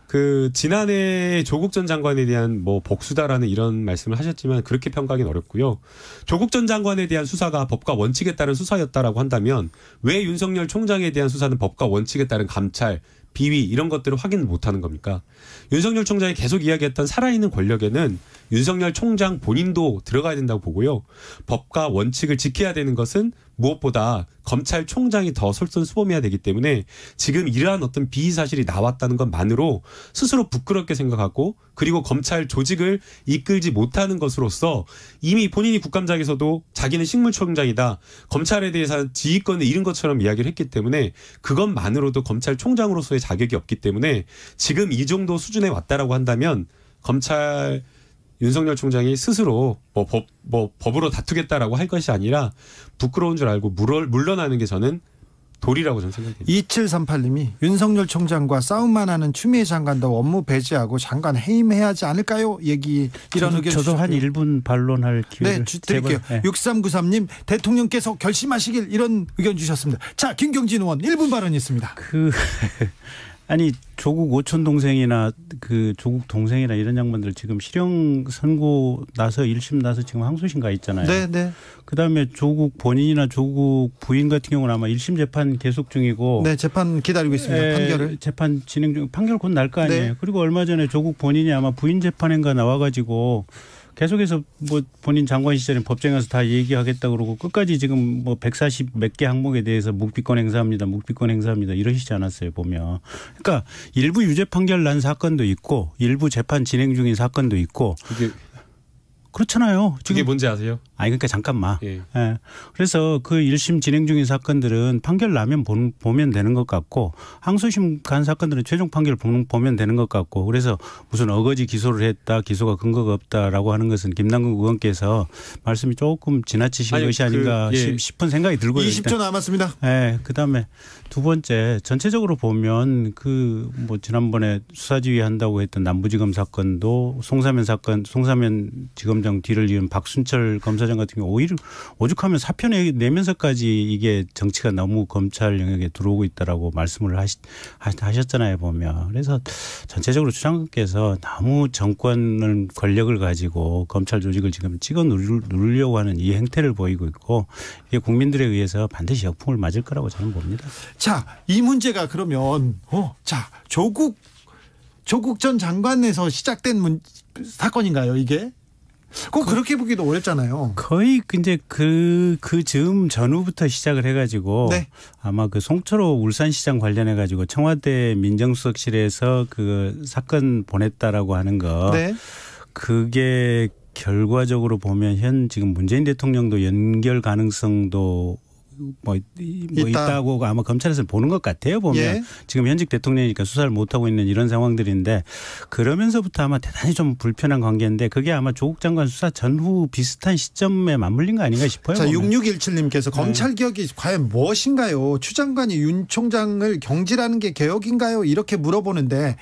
그 지난해 조국 전 장관에 대한 뭐 복수다라는 이런 말씀을 하셨지만 그렇게 평가하기는 어렵고요. 조국 전 장관에 대한 수사가 법과 원칙에 따른 수사였다라고 한다면 왜 윤석열 총장에 대한 수사는 법과 원칙에 따른 감찰, 비위 이런 것들을 확인을 못하는 겁니까? 윤석열 총장이 계속 이야기했던 살아있는 권력에는 윤석열 총장 본인도 들어가야 된다고 보고요. 법과 원칙을 지켜야 되는 것은 무엇보다 검찰총장이 더 솔선수범해야 되기 때문에 지금 이러한 어떤 비의사실이 나왔다는 것만으로 스스로 부끄럽게 생각하고, 그리고 검찰 조직을 이끌지 못하는 것으로서 이미 본인이 국감장에서도 자기는 식물총장이다, 검찰에 대해서 지휘권을 잃은 것처럼 이야기를 했기 때문에 그것만으로도 검찰총장으로서의 자격이 없기 때문에 지금 이 정도 수준에 왔다라고 한다면 검찰 윤석열 총장이 스스로 법으로 다투겠다라고 할 것이 아니라 부끄러운 줄 알고 물러나는 게 저는 도리라고 저는 생각합니다. 2738님이 윤석열 총장과 싸움만 하는 추미애 장관도 업무 배제하고 장관 해임해야 하지 않을까요? 이런 의견 저도 한 주셨고요. 1분 반론할 기회를 드릴게요. 네. 6393님 대통령께서 결심하시길, 이런 의견 주셨습니다. 자, 김경진 의원 1분 발언이 있습니다. 아니 조국 오촌 동생이나 그 조국 동생이나 이런 양반들 지금 실형 선고 나서 1심 나서 지금 항소심 가 있잖아요. 네. 그다음에 조국 본인이나 조국 부인 같은 경우는 아마 1심 재판 계속 중이고, 네, 재판 기다리고 있습니다. 판결을. 재판 진행 중, 판결 곧 날 거 아니에요. 네. 그리고 얼마 전에 조국 본인이 아마 부인 재판인가 나와가지고 계속해서 뭐 본인 장관 시절에 법정에 가서 다 얘기하겠다 그러고 끝까지 지금 뭐 140 몇 개 항목에 대해서 묵비권 행사합니다. 이러시지 않았어요, 보면. 그러니까 일부 유죄 판결 난 사건도 있고 일부 재판 진행 중인 사건도 있고. 그렇잖아요. 그게 뭔지 아세요? 아니 그러니까 잠깐만. 예. 예. 그래서 그 1심 진행 중인 사건들은 판결 나면 보면 되는 것 같고, 항소심 간 사건들은 최종 판결 보면 되는 것 같고, 그래서 무슨 어거지 기소를 했다, 기소가 근거가 없다라고 하는 것은 김남국 의원께서 말씀이 조금 지나치신 것이 아닌가 싶은 생각이 들고요. 20초 남았습니다. 네, 그다음에 두 번째, 전체적으로 보면 그 뭐 지난번에 수사지휘 한다고 했던 남부지검 사건도 송사면 지검장 뒤를 이은 박순철 검사장 같은 경우 오죽하면 사표 내면서까지 이게 정치가 너무 검찰 영역에 들어오고 있다라고 말씀을 하셨잖아요, 보면. 그래서 전체적으로 추 장관께서 너무 정권을 권력을 가지고 검찰 조직을 지금 찍어 누르려고 하는 이 행태를 보이고 있고, 이게 국민들에 의해서 반드시 역풍을 맞을 거라고 저는 봅니다. 자, 이 문제가 그러면 조국 전 장관에서 시작된 사건인가요, 이게? 꼭 그렇게 보기도 어렵잖아요. 거의 이제 그 즈음 전후부터 시작을 해가지고, 네. 아마 그 송철호 울산시장 관련해가지고 청와대 민정수석실에서 그 사건 보냈다라고 하는 거. 네. 그게 결과적으로 보면 지금 문재인 대통령도 연결 가능성도 있다고 아마 검찰에서 보는 것 같아요, 보면. 예. 지금 현직 대통령이니까 수사를 못하고 있는 이런 상황들인데, 그러면서부터 아마 대단히 좀 불편한 관계인데, 그게 아마 조국 장관 수사 전후 비슷한 시점에 맞물린 거 아닌가 싶어요. 자, 보면. 6617님께서 검찰 개혁이 과연 무엇인가요? 추 장관이 윤 총장을 경질하는 게 개혁인가요? 이렇게 물어보는데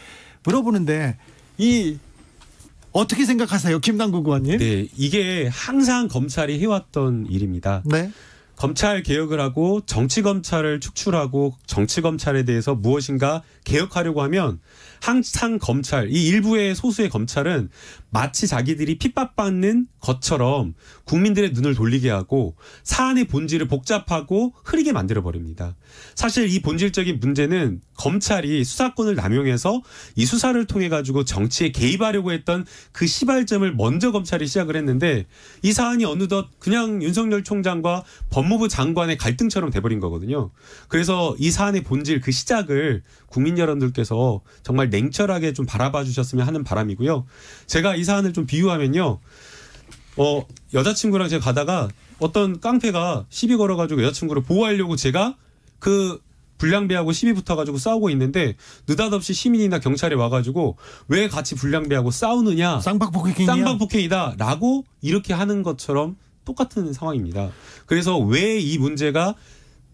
어떻게 생각하세요, 김남국 의원님? 네, 이게 항상 검찰이 해왔던 일입니다. 네. 검찰 개혁을 하고 정치 검찰을 축출하고 정치 검찰에 대해서 무엇인가 개혁하려고 하면 항상 검찰, 이 일부의 소수의 검찰은 마치 자기들이 핍박받는 것처럼 국민들의 눈을 돌리게 하고 사안의 본질을 복잡하고 흐리게 만들어버립니다. 사실 이 본질적인 문제는 검찰이 수사권을 남용해서 이 수사를 통해 가지고 정치에 개입하려고 했던 그 시발점을 먼저 검찰이 시작을 했는데, 이 사안이 어느덧 그냥 윤석열 총장과 법무부 장관의 갈등처럼 돼버린 거거든요. 그래서 이 사안의 본질, 그 시작을 국민 여러분들께서 정말 냉철하게 좀 바라봐 주셨으면 하는 바람이고요. 제가 이 사안을 좀 비유하면요. 여자친구랑 제가 가다가 어떤 깡패가 시비 걸어가지고 여자친구를 보호하려고 제가 그 불량배하고 시비 붙어가지고 싸우고 있는데, 느닷없이 시민이나 경찰이 와가지고 왜 같이 불량배하고 싸우느냐, 쌍방폭행이다 라고 이렇게 하는 것처럼 똑같은 상황입니다. 그래서 왜 이 문제가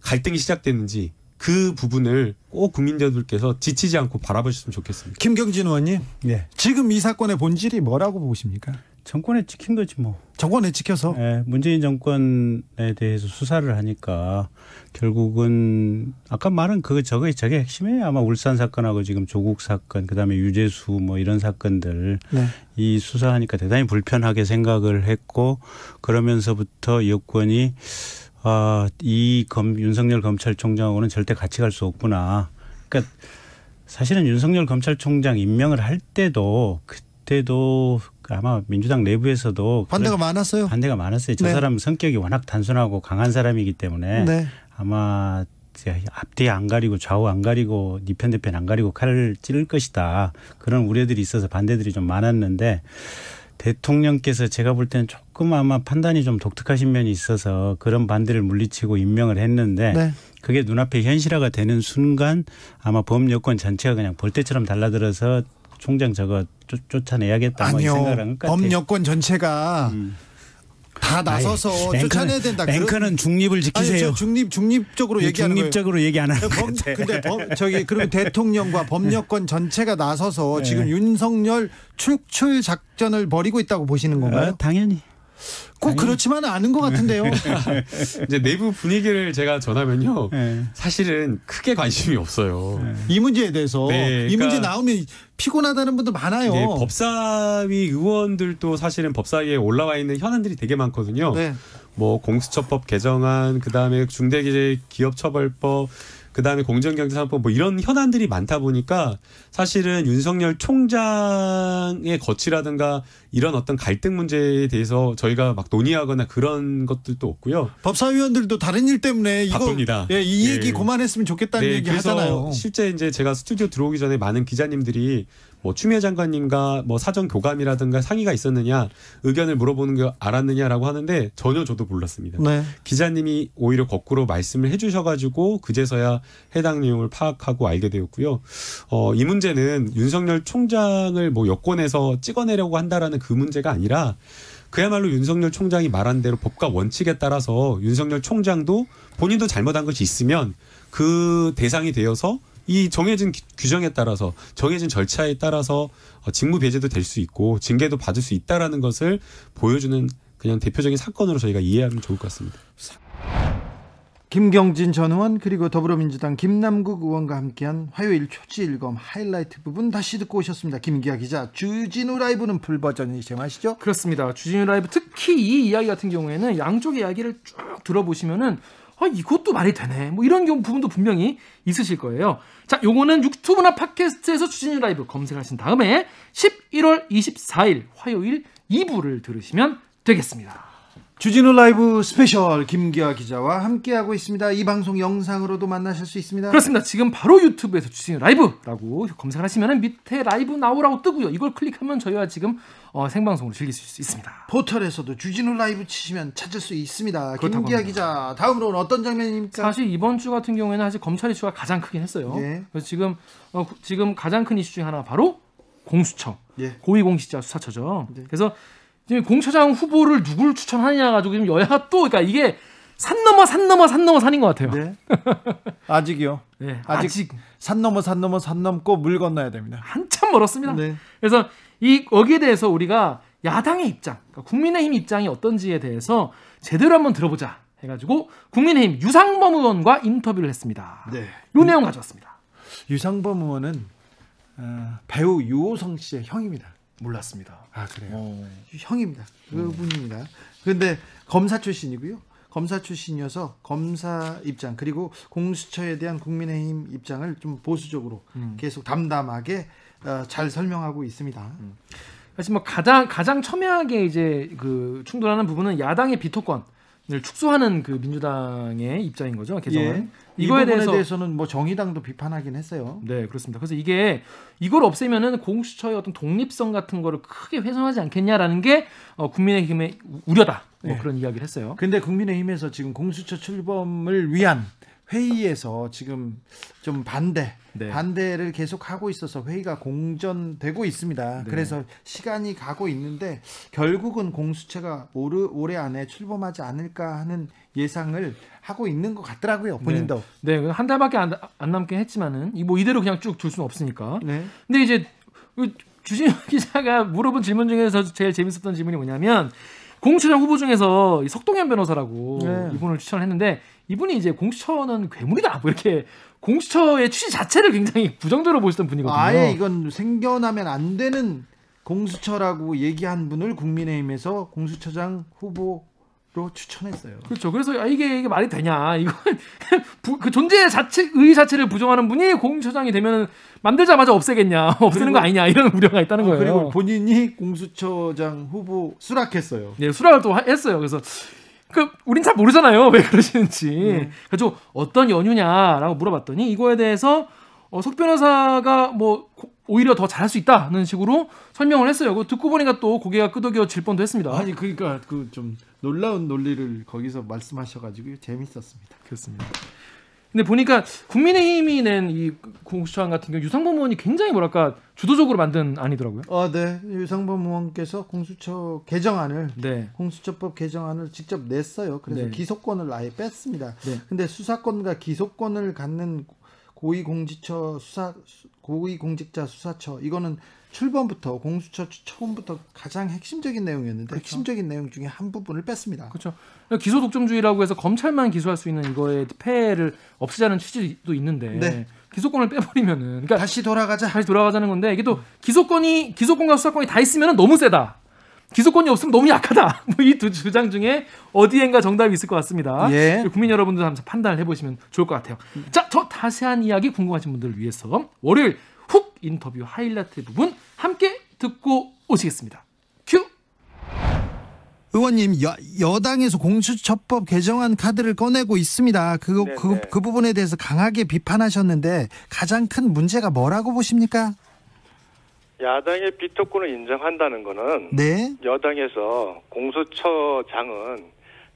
갈등이 시작됐는지, 그 부분을 꼭 국민들께서 지치지 않고 바라보셨으면 좋겠습니다. 김경진 의원님, 네. 지금 이 사건의 본질이 뭐라고 보십니까? 정권에 찍힌 거지 뭐. 정권에 찍혀서 예, 문재인 정권에 대해서 수사를 하니까 결국은 아까 말한 저게 핵심이에요. 아마 울산 사건하고 지금 조국 사건, 그다음에 유재수 뭐 이런 사건들 네. 이 수사하니까 대단히 불편하게 생각을 했고 그러면서부터 여권이 윤석열 검찰총장하고는 절대 같이 갈 수 없구나. 그러니까 사실은 윤석열 검찰총장 임명을 할 때도 그때도 아마 민주당 내부에서도 반대가 많았어요. 반대가 많았어요. 저 네. 사람 성격이 워낙 단순하고 강한 사람이기 때문에 네. 아마 앞뒤 안 가리고 좌우 안 가리고 네 편 내 편 안 가리고 칼을 찌를 것이다. 그런 우려들이 있어서 반대들이 좀 많았는데 대통령께서 제가 볼 때는 조금 아마 판단이 좀 독특하신 면이 있어서 그런 반대를 물리치고 임명을 했는데 네. 그게 눈앞에 현실화가 되는 순간 아마 범여권 전체가 그냥 볼때처럼 달라들어서 총장 저거 쫓아내야겠다. 뭐 이 아니요. 생각을 한 것 같아요. 범여권 전체가 다 나서서 쫓아내야 된다. 앵커는 중립을 지키세요. 중립적으로 얘기하는 거예요. 중립적으로 얘기 안 하는 것 같아. 근데 그러면 대통령과 범여권 전체가 나서서 네. 지금 윤석열 축출 작전을 벌이고 있다고 보시는 건가요? 당연히. 꼭 그렇지만은 않은 것 같은데요. 이제 내부 분위기를 제가 전하면요. 네. 사실은 크게 관심이 없어요. 이 문제에 대해서 네, 이 그러니까 문제 나오면 피곤하다는 분들 많아요. 네, 법사위 의원들도 사실은 법사위에 올라와 있는 현안들이 되게 많거든요. 네. 뭐 공수처법 개정안, 그다음에 중대기업처벌법, 그다음에 공정경제산법 뭐 이런 현안들이 많다 보니까 사실은 윤석열 총장의 거취라든가 이런 어떤 갈등 문제에 대해서 저희가 막 논의하거나 그런 것들도 없고요. 법사위원들도 다른 일 때문에 바쁩니다. 이 얘기 네. 그만했으면 좋겠다는 얘기 그래서 하잖아요. 실제 이제 제가 스튜디오 들어오기 전에 많은 기자님들이 뭐 추미애 장관님과 뭐 사전 교감이라든가 상의가 있었느냐, 의견을 물어보는 게 알았느냐라고 하는데 전혀 저도 몰랐습니다. 네. 기자님이 오히려 거꾸로 말씀을 해주셔가지고 그제서야 해당 내용을 파악하고 알게 되었고요. 이 문제는 윤석열 총장을 뭐 여권에서 찍어내려고 한다라는 그 문제가 아니라 그야말로 윤석열 총장이 말한 대로 법과 원칙에 따라서 윤석열 총장도 본인도 잘못한 것이 있으면 그 대상이 되어서 이 정해진 규정에 따라서 정해진 절차에 따라서 직무 배제도 될 수 있고 징계도 받을 수 있다라는 것을 보여주는 그냥 대표적인 사건으로 저희가 이해하면 좋을 것 같습니다. 김경진 전 의원 그리고 더불어민주당 김남국 의원과 함께한 화요일 초지일검 하이라이트 부분 다시 듣고 오셨습니다. 김기아 기자, 주진우 라이브는 풀버전이 제맛이죠? 그렇습니다. 주진우 라이브 특히 이 이야기 같은 경우에는 양쪽 이야기를 쭉 들어보시면은 이것도 말이 되네. 뭐 이런 경우 부분도 분명히 있으실 거예요. 자, 요거는 유튜브나 팟캐스트에서 주진우 라이브 검색하신 다음에 11월 24일 화요일 2부를 들으시면 되겠습니다. 주진우 라이브 스페셜 김기아 기자와 함께하고 있습니다. 이 방송 영상으로도 만나실 수 있습니다. 그렇습니다. 지금 바로 유튜브에서 주진우 라이브라고 검색하시면 밑에 라이브 나오라고 뜨고요. 이걸 클릭하면 저희와 지금 생방송으로 즐기실 수 있습니다. 포털에서도 주진우 라이브 치시면 찾을 수 있습니다. 그렇다고 김기아 합니다. 기자, 다음으로는 어떤 장면입니까? 사실 이번 주 같은 경우에는 사실 검찰 이슈가 가장 크긴 했어요. 예. 그래서 지금 가장 큰 이슈 중에 하나가 바로 공수처, 예. 고위공직자 수사처죠. 네. 그래서 지금 공처장 후보를 누굴 추천하느냐 가지고 지금 여야가 또 그러니까 이게 산 넘어 산인 것 같아요. 네. 아직이요. 네, 아직 산 넘고 물 건너야 됩니다. 한참 멀었습니다. 네. 그래서 여기에 대해서 우리가 야당의 입장, 그러니까 국민의힘 입장이 어떤지에 대해서 제대로 한번 들어보자 해가지고 국민의힘 유상범 의원과 인터뷰를 했습니다. 네. 이 내용 가져왔습니다. 유상범 의원은 배우 유호성 씨의 형입니다. 몰랐습니다. 아, 그래요? 형입니다. 그분입니다. 그런데 검사 출신이고요. 검사 출신이어서 검사 입장 그리고 공수처에 대한 국민의힘 입장을 좀 보수적으로 계속 담담하게 잘 설명하고 있습니다. 사실 뭐 가장 첨예하게 이제 그 충돌하는 부분은 야당의 비토권을 축소하는 그 민주당의 입장인 거죠. 개정은. 예. 이거에 이 대해서는 뭐 정의당도 비판하긴 했어요. 네, 그렇습니다. 그래서 이걸 없애면은 공수처의 어떤 독립성 같은 거를 크게 훼손하지 않겠냐라는 게 국민의힘의 우려다. 뭐 네. 그런 이야기를 했어요. 근데 국민의힘에서 지금 공수처 출범을 위한 회의에서 지금 좀 반대를 계속 하고 있어서 회의가 공전되고 있습니다. 네. 그래서 시간이 가고 있는데 결국은 공수처가 올해 안에 출범하지 않을까 하는 예상을 하고 있는 것 같더라고요. 본인도. 네, 한 달밖에 안 남긴 했지만은 뭐 이대로 그냥 쭉 둘 수는 없으니까. 네. 근데 이제 주진우 기자가 물어본 질문 중에서 제일 재밌었던 질문이 뭐냐면 공수처장 후보 중에서 이 석동현 변호사라고 네. 이분을 추천했는데 이분이 이제 공수처는 괴물이다 뭐 이렇게 공수처의 취지 자체를 굉장히 부정적으로 보시던 분이거든요. 아예 이건 생겨나면 안 되는 공수처라고 얘기한 분을 국민의힘에서 공수처장 후보로 추천했어요. 그렇죠. 그래서 이게 말이 되냐? 이건 그 존재 자체를 부정하는 분이 공수처장이 되면 만들자마자 없애겠냐? 없애는 거 아니냐? 이런 우려가 있다는 거예요. 그리고 본인이 공수처장 후보 수락했어요. 네, 수락을 또 했어요. 그래서 우린 잘 모르잖아요. 왜 그러시는지. 그래서 어떤 연유냐라고 물어봤더니 이거에 대해서 석 변호사가 뭐 오히려 더 잘할 수 있다는 식으로 설명을 했어요. 그거 듣고 보니까 또 고개가 끄덕여질 뻔도 했습니다. 아니 그러니까 그 좀 놀라운 논리를 거기서 말씀하셔가지고 재밌었습니다. 그렇습니다. 근데 보니까 국민의힘이 낸 이 공수처안 같은 경우 유상범 의원이 굉장히 뭐랄까 주도적으로 만든 안이더라고요. 네. 유상범 의원께서 공수처 개정안을 네. 공수처법 개정안을 직접 냈어요. 그래서 네. 기소권을 아예 뺐습니다. 네. 근데 수사권과 기소권을 갖는 고위공직자 수사처 이거는 출범부터 공수처 처음부터 가장 핵심적인 내용이었는데 그렇죠. 핵심적인 내용 중에 한 부분을 뺐습니다. 그렇죠. 기소 독점주의라고 해서 검찰만 기소할 수 있는 이거의 폐해를 없애자는 취지도 있는데 네. 기소권을 빼버리면은 그러니까 다시 돌아가자는 건데 이게 또 기소권과 수사권이 다 있으면 너무 세다. 기소권이 없으면 너무 약하다. 뭐 이 두 주장 중에 어디엔가 정답이 있을 것 같습니다. 예. 국민 여러분들 한번 판단을 해보시면 좋을 것 같아요. 자, 저 자세한 이야기 궁금하신 분들을 위해서 월요일 훅 인터뷰 하이라이트 부분 함께 듣고 오시겠습니다. 큐. 의원님 여당에서 공수처법 개정안 카드를 꺼내고 있습니다. 그 부분에 대해서 강하게 비판하셨는데 가장 큰 문제가 뭐라고 보십니까? 야당의 비토권을 인정한다는 거는 네. 여당에서 공수처장은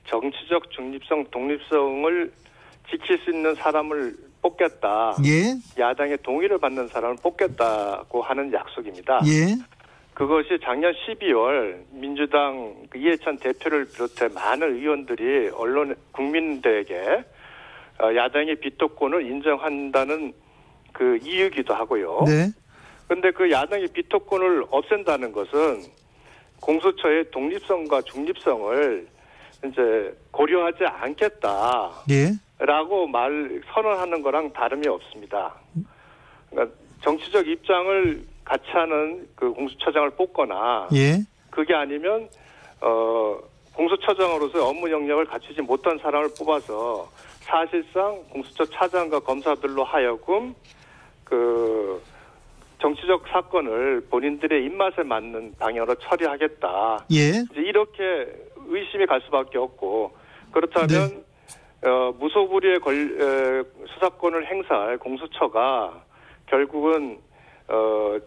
정치적 중립성, 독립성을 지킬 수 있는 사람을 뽑겠다. 예. 야당의 동의를 받는 사람을 뽑겠다고 하는 약속입니다. 예. 그것이 작년 12월 민주당 이해찬 대표를 비롯해 많은 의원들이 국민들에게 야당의 비토권을 인정한다는 그 이유기도 하고요. 네. 그런데 그 야당의 비토권을 없앤다는 것은 공수처의 독립성과 중립성을 이제 고려하지 않겠다. 예. 라고 선언하는 거랑 다름이 없습니다. 그러니까 정치적 입장을 같이 하는 그 공수처장을 뽑거나 예. 그게 아니면 공수처장으로서 업무 영역을 갖추지 못한 사람을 뽑아서 사실상 공수처 차장과 검사들로 하여금 그 정치적 사건을 본인들의 입맛에 맞는 방향으로 처리하겠다. 예. 이제 이렇게 의심이 갈 수밖에 없고 그렇다면 무소불위의 수사권을 행사할 공수처가 결국은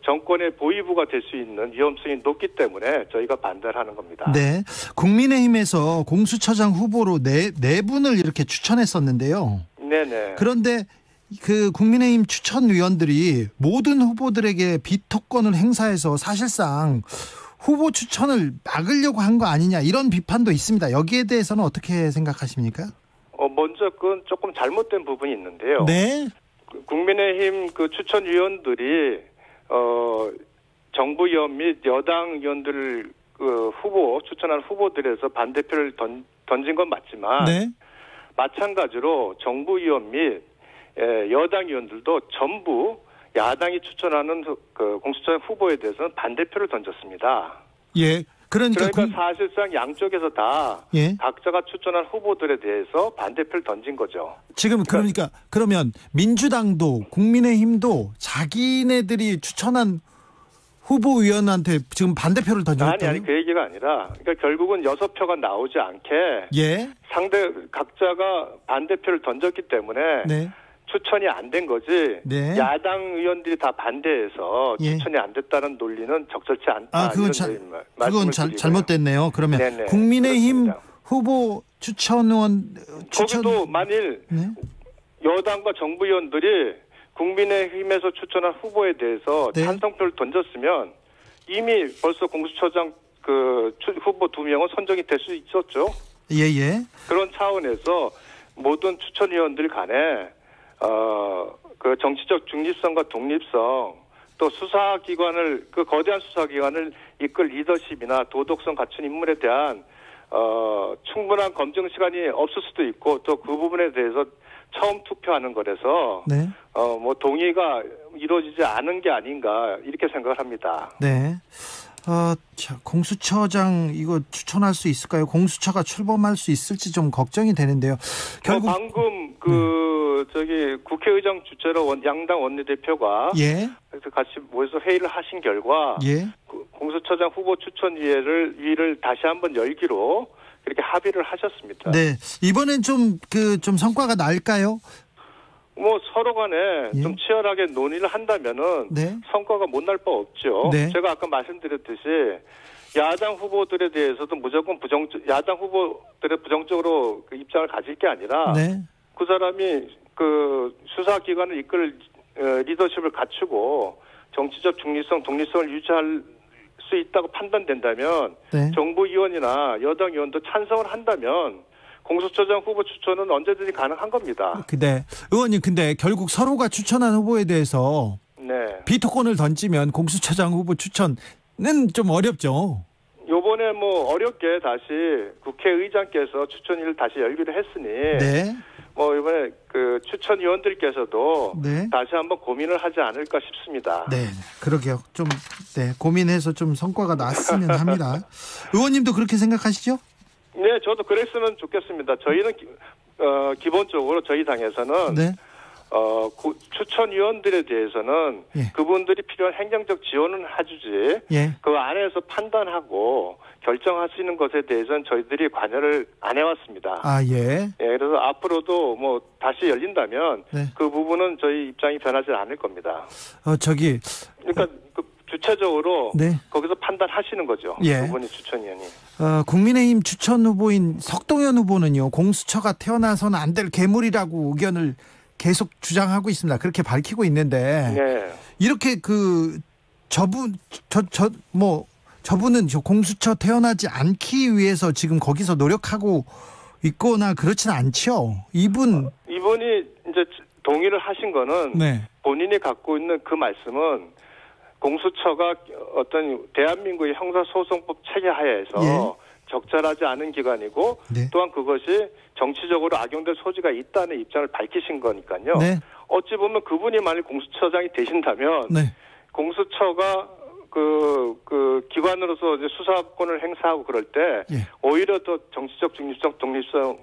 정권의 보위부가 될 수 있는 위험성이 높기 때문에 저희가 반대를 하는 겁니다. 네. 국민의힘에서 공수처장 후보로 네 분을 이렇게 추천했었는데요. 네네. 그런데 그 국민의힘 추천위원들이 모든 후보들에게 비토권을 행사해서 사실상 후보 추천을 막으려고 한 거 아니냐 이런 비판도 있습니다. 여기에 대해서는 어떻게 생각하십니까? 먼저 그건 조금 잘못된 부분이 있는데요. 네. 국민의힘 그 추천위원들이 정부 의원 및 여당 의원들 그 추천한 후보들에서 반대표를 던진 건 맞지만 네. 마찬가지로 정부 의원 및 여당 의원들도 전부 야당이 추천하는 그 공수처 후보에 대해서는 반대표를 던졌습니다. 예. 그러니까 사실상 양쪽에서 다 각자가 추천한 후보들에 대해서 반대표를 던진 거죠. 지금 그러면 민주당도 국민의힘도 자기네들이 추천한 후보위원한테 지금 반대표를 던졌다고요? 아니 그 얘기가 아니라 그러니까 결국은 6표가 나오지 않게 각자가 반대표를 던졌기 때문에 추천이 안 된 거지. 네. 야당 의원들이 다 반대해서 추천이 안 됐다는 논리는 적절치 않다. 그건 잘못됐네요. 그러면 네네, 국민의힘 그렇습니다. 후보 추천원 거기도 만일 여당과 정부 의원들이 국민의힘에서 추천한 후보에 대해서 네. 찬성표를 던졌으면 이미 벌써 공수처장 후보 2명은 선정이 될 수 있었죠. 예예. 그런 차원에서 모든 추천위원들 간에 그 정치적 중립성과 독립성 또 수사기관을 그 거대한 수사기관을 이끌 리더십이나 도덕성 갖춘 인물에 대한 충분한 검증 시간이 없을 수도 있고 또 그 부분에 대해서 처음 투표하는 거라서 네. 뭐 동의가 이루어지지 않은 게 아닌가 이렇게 생각을 합니다. 네. 자, 공수처장 이거 추천할 수 있을까요? 공수처가 출범할 수 있을지 좀 걱정이 되는데요. 결국 방금 저기 국회의장 주최로 양당 원내대표가 예. 그래서 같이 모여서 회의를 하신 결과 예. 공수처장 후보 추천위를 다시 한번 열기로 그렇게 합의를 하셨습니다. 네. 이번엔 좀 성과가 날까요? 뭐 서로 간에 예. 좀 치열하게 논의를 한다면은 네. 성과가 못 날 바 없죠. 네. 제가 아까 말씀드렸듯이 야당 후보들에 대해서도 무조건 야당 후보들의 부정적으로 그 입장을 가질 게 아니라 네. 그 사람이 그 수사기관을 이끌 리더십을 갖추고 정치적 중립성, 독립성을 유지할 수 있다고 판단된다면 네. 정부 의원이나 여당 의원도 찬성을 한다면 공수처장 후보 추천은 언제든지 가능한 겁니다. 근데 의원님 근데 결국 서로가 추천한 후보에 대해서 네. 비토권을 던지면 공수처장 후보 추천은 좀 어렵죠. 요번에 뭐 어렵게 다시 국회의장께서 추천위를 다시 열기로 했으니 네. 뭐 이번에 그 추천위원들께서도 네. 다시 한번 고민을 하지 않을까 싶습니다. 네. 그러게요. 좀 고민해서 좀 성과가 났으면 합니다. 의원님도 그렇게 생각하시죠? 네, 저도 그랬으면 좋겠습니다. 저희는 기본적으로 저희 당에서는 네. 추천위원들에 대해서는 예. 그분들이 필요한 행정적 지원은 해주지 예. 그 안에서 판단하고 결정하시는 것에 대해서는 저희들이 관여를 안 해왔습니다. 아, 예. 예, 그래서 앞으로도 뭐 다시 열린다면 네. 그 부분은 저희 입장이 변하지 않을 겁니다. 그러니까 그 주체적으로 네. 거기서 판단하시는 거죠. 예. 그분이 추천위원이. 국민의힘 추천 후보인 석동현 후보는요, 공수처가 태어나서는 안 될 괴물이라고 의견을 계속 주장하고 있습니다. 그렇게 밝히고 있는데 네. 이렇게 저분은 공수처 태어나지 않기 위해서 지금 거기서 노력하고 있거나 그렇지는 않죠. 이분이 이제 동의를 하신 거는 네. 본인이 갖고 있는 그 말씀은 공수처가 어떤 대한민국의 형사소송법 체계 하에서 예. 적절하지 않은 기관이고 네. 또한 그것이 정치적으로 악용될 소지가 있다는 입장을 밝히신 거니까요. 네. 어찌 보면 그분이 만약 공수처장이 되신다면 네. 공수처가 그 기관으로서 이제 수사권을 행사하고 그럴 때 예. 오히려 더 정치적 중립성, 독립성을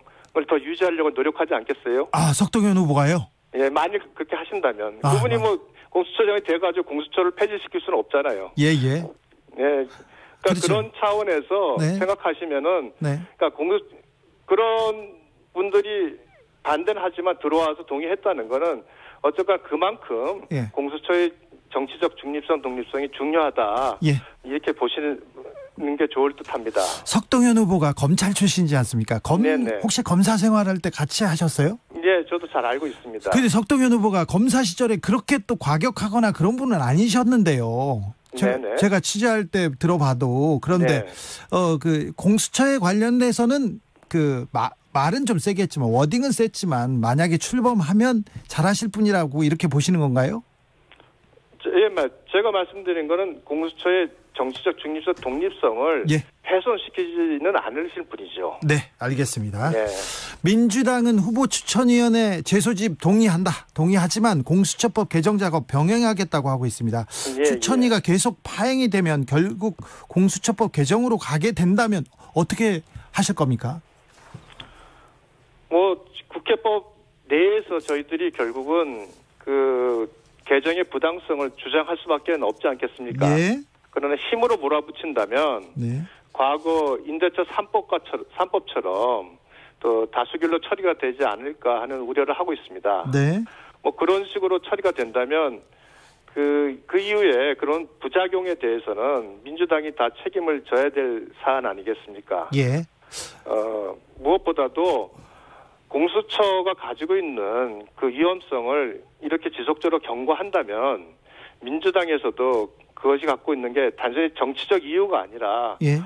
더 유지하려고 노력하지 않겠어요? 아, 석동현 후보가요? 예, 만약 그렇게 하신다면 아, 그분이 뭐 공수처장이 돼가지고 공수처를 폐지시킬 수는 없잖아요. 예. 예, 그러니까 그렇죠. 그런 차원에서 네. 생각하시면은, 네. 그러니까 그런 분들이 반대는 하지만 들어와서 동의했다는 거는 어쨌건 그만큼 예. 공수처의 정치적 중립성, 독립성이 중요하다. 예. 이렇게 보시는 게 좋을 듯합니다. 석동현 후보가 검찰 출신이지 않습니까? 네네. 혹시 검사 생활할 때 같이 하셨어요? 예, 저도 잘 알고 있습니다. 근데 석동현 후보가 검사 시절에 그렇게 또 과격하거나 그런 분은 아니셨는데요. 네네. 제가 취재할 때 들어봐도 그런데 네. 그 공수처에 관련돼서는 말은 좀 세겠지만 워딩은 셌지만 만약에 출범하면 잘하실 분이라고 이렇게 보시는 건가요? 예, 제가 말씀드린 거는 공수처의 정치적 중립성, 독립성을 예. 훼손시키지는 않으실 분이죠. 네, 알겠습니다. 예. 민주당은 후보 추천위원회 재소집 동의하지만 공수처법 개정 작업 병행하겠다고 하고 있습니다. 예, 추천위가 계속 파행이 되면 결국 공수처법 개정으로 가게 된다면 어떻게 하실 겁니까? 뭐 국회법 내에서 저희들이 결국은 그 개정의 부당성을 주장할 수밖에 없지 않겠습니까? 예. 그러나 힘으로 몰아붙인다면 네. 과거 임대차 3법처럼 또 다수결로 처리가 되지 않을까 하는 우려를 하고 있습니다. 네. 뭐 그런 식으로 처리가 된다면 그 이후에 그런 부작용에 대해서는 민주당이 다 책임을 져야 될 사안 아니겠습니까? 예. 무엇보다도 공수처가 가지고 있는 그 위험성을 이렇게 지속적으로 경고한다면 민주당에서도 그것이 갖고 있는 게 단순히 정치적 이유가 아니라 예.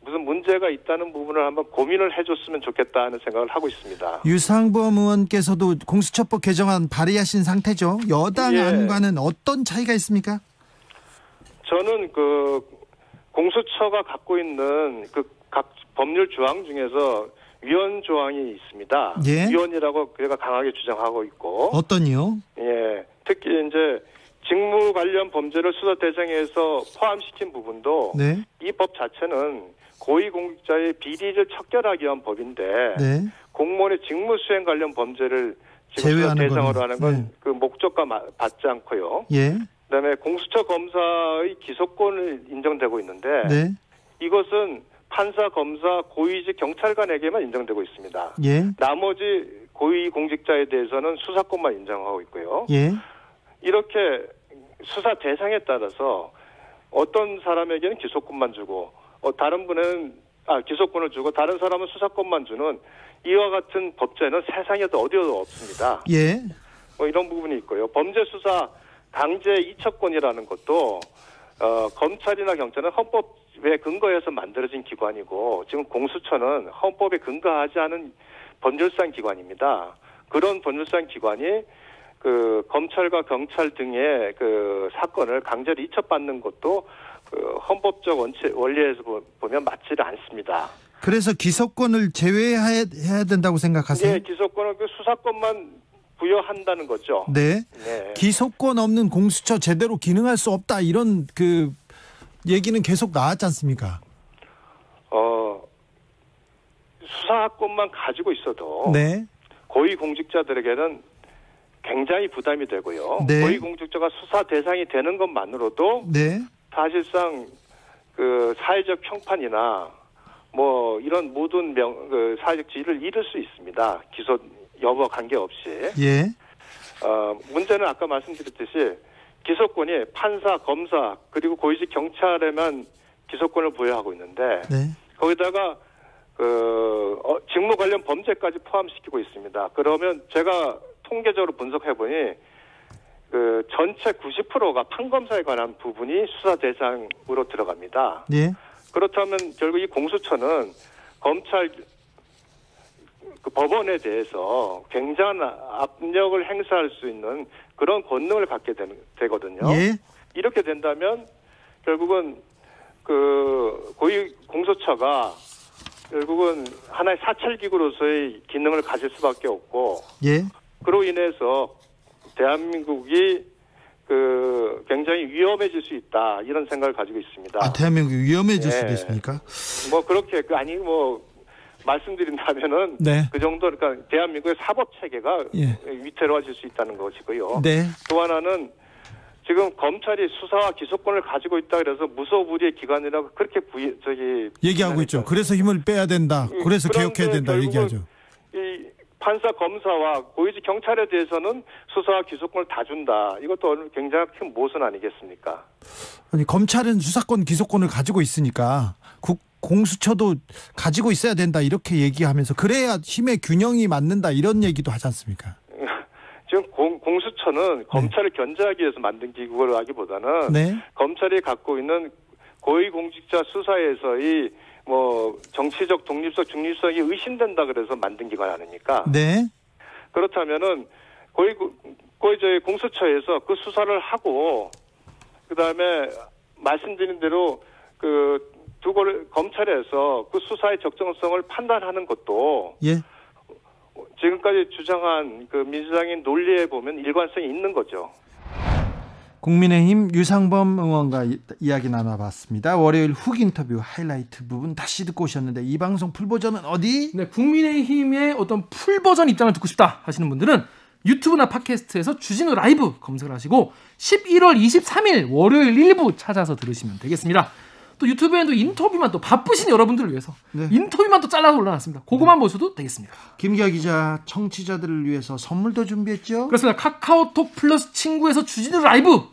무슨 문제가 있다는 부분을 한번 고민을 해줬으면 좋겠다는 생각을 하고 있습니다. 유상범 의원께서도 공수처법 개정안 발의하신 상태죠. 여당 예. 안과는 어떤 차이가 있습니까? 저는 그 공수처가 갖고 있는 그 각 법률 조항 중에서 위헌 조항이 있습니다. 예. 위헌이라고 그가 강하게 주장하고 있고, 어떤이요? 예, 특히 이제 직무 관련 범죄를 수사 대상에서 포함시킨 부분도 네. 이 법 자체는 고위공직자의 비리를 척결하기 위한 법인데 네. 공무원의 직무 수행 관련 범죄를 지금 수사 제외하는 대상으로 거는, 하는 건 네. 그 목적과 받지 않고요. 예. 그다음에 공수처 검사의 기소권을 인정되고 있는데 네. 이것은 판사, 검사, 고위직 경찰관에게만 인정되고 있습니다. 예. 나머지 고위공직자에 대해서는 수사권만 인정하고 있고요. 예. 이렇게 수사 대상에 따라서 어떤 사람에게는 기소권만 주고 다른 분은 기소권을 주고 다른 사람은 수사권만 주는 이와 같은 법제는 세상에도 어디에도 없습니다. 예. 이런 부분이 있고요. 범죄 수사 강제 이첩권이라는 것도 검찰이나 경찰은 헌법에 근거해서 만들어진 기관이고 지금 공수처는 헌법에 근거하지 않은 법률상 기관입니다. 그런 법률상 기관이 그 검찰과 경찰 등의 그 사건을 강제로 이첩받는 것도 그 헌법적 원리에서 보면 맞지를 않습니다. 그래서 기소권을 제외해야 된다고 생각하세요? 네, 기소권은 그 수사권만 부여한다는 거죠. 네. 네. 기소권 없는 공수처 제대로 기능할 수 없다 이런 그 얘기는 계속 나왔지 않습니까? 수사권만 가지고 있어도 네. 고위공직자들에게는 굉장히 부담이 되고요. 네. 고위공직자가 수사 대상이 되는 것만으로도 네. 사실상 그 사회적 평판이나 뭐 이런 모든 그 사회적 지위를 잃을 수 있습니다. 기소 여부와 관계없이. 예. 문제는 아까 말씀드렸듯이 기소권이 판사, 검사 그리고 고위직 경찰에만 기소권을 부여하고 있는데 네. 거기다가 그 직무 관련 범죄까지 포함시키고 있습니다. 그러면 제가 통계적으로 분석해보니 그 전체 90%가 판검사에 관한 부분이 수사 대상으로 들어갑니다. 예. 그렇다면 결국 이 공수처는 검찰 그 법원에 대해서 굉장한 압력을 행사할 수 있는 그런 권능을 갖게 되거든요. 예. 이렇게 된다면 결국은 그 고위 공수처가 결국은 하나의 사찰기구로서의 기능을 가질 수밖에 없고, 예. 그로 인해서 대한민국이 그 굉장히 위험해질 수 있다 이런 생각을 가지고 있습니다. 대한민국이 위험해질 네. 수도 있습니까? 뭐 그렇게 말씀드린다면은 네. 그 정도 그러니까 대한민국의 사법 체계가 예. 위태로워질 수 있다는 것이고요. 네. 또 하나는 지금 검찰이 수사와 기소권을 가지고 있다 그래서 무소불위의 기관이라고 그렇게 얘기하고 있죠. 그래서 힘을 빼야 된다. 그래서 개혁해야 된다 얘기하죠. 이 판사, 검사와 고위직 경찰에 대해서는 수사와 기소권을 다 준다. 이것도 굉장히 큰 모순 아니겠습니까? 아니 검찰은 수사권, 기소권을 가지고 있으니까 공수처도 가지고 있어야 된다 이렇게 얘기하면서 그래야 힘의 균형이 맞는다 이런 얘기도 하지 않습니까? 지금 공수처는 검찰을 견제하기 위해서 만든 기구라기보다는 네. 검찰이 갖고 있는 고위공직자 수사에서의 뭐 정치적 독립성, 중립성이 의심된다 그래서 만든 기관 아닙니까? 네. 그렇다면은 공수처에서 그 수사를 하고 그다음에 말씀드린 대로 검찰에서 그 수사의 적정성을 판단하는 것도 예. 지금까지 주장한 그 민주당의 논리에 보면 일관성이 있는 거죠. 국민의힘 유상범 의원과 이야기 나눠봤습니다. 월요일 훅 인터뷰 하이라이트 부분 다시 듣고 오셨는데 이 방송 풀버전은 어디? 네, 국민의힘의 어떤 풀버전 입장을 듣고 싶다 하시는 분들은 유튜브나 팟캐스트에서 주진우 라이브 검색을 하시고 11월 23일 월요일 일부 찾아서 들으시면 되겠습니다. 또 유튜브에도 인터뷰만 또 바쁘신 여러분들을 위해서 네. 인터뷰만 또 잘라서 올라놨습니다. 그거만 보셔도 되겠습니다. 김기아 기자 청취자들을 위해서 선물도 준비했죠? 그렇습니다. 카카오톡 플러스 친구에서 주진우 라이브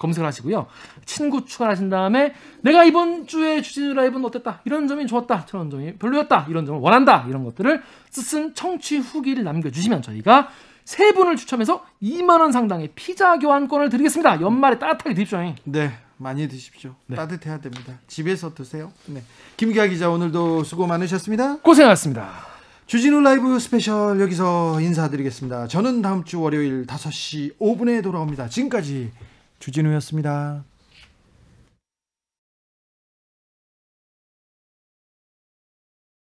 검색을 하시고요. 친구 추가하신 다음에 내가 이번 주에 주진우 라이브는 어땠다. 이런 점이 좋았다. 저런 점이 별로였다. 이런 점을 원한다. 이런 것들을 쓴 청취 후기를 남겨주시면 저희가 3분을 추첨해서 2만 원 상당의 피자 교환권을 드리겠습니다. 연말에 따뜻하게 드십시오. 네, 많이 드십시오. 네. 따뜻해야 됩니다. 집에서 드세요. 네. 김기아 기자 오늘도 수고 많으셨습니다. 고생하셨습니다. 주진우 라이브 스페셜 여기서 인사드리겠습니다. 저는 다음 주 월요일 5시 5분에 돌아옵니다. 지금까지 주진우였습니다.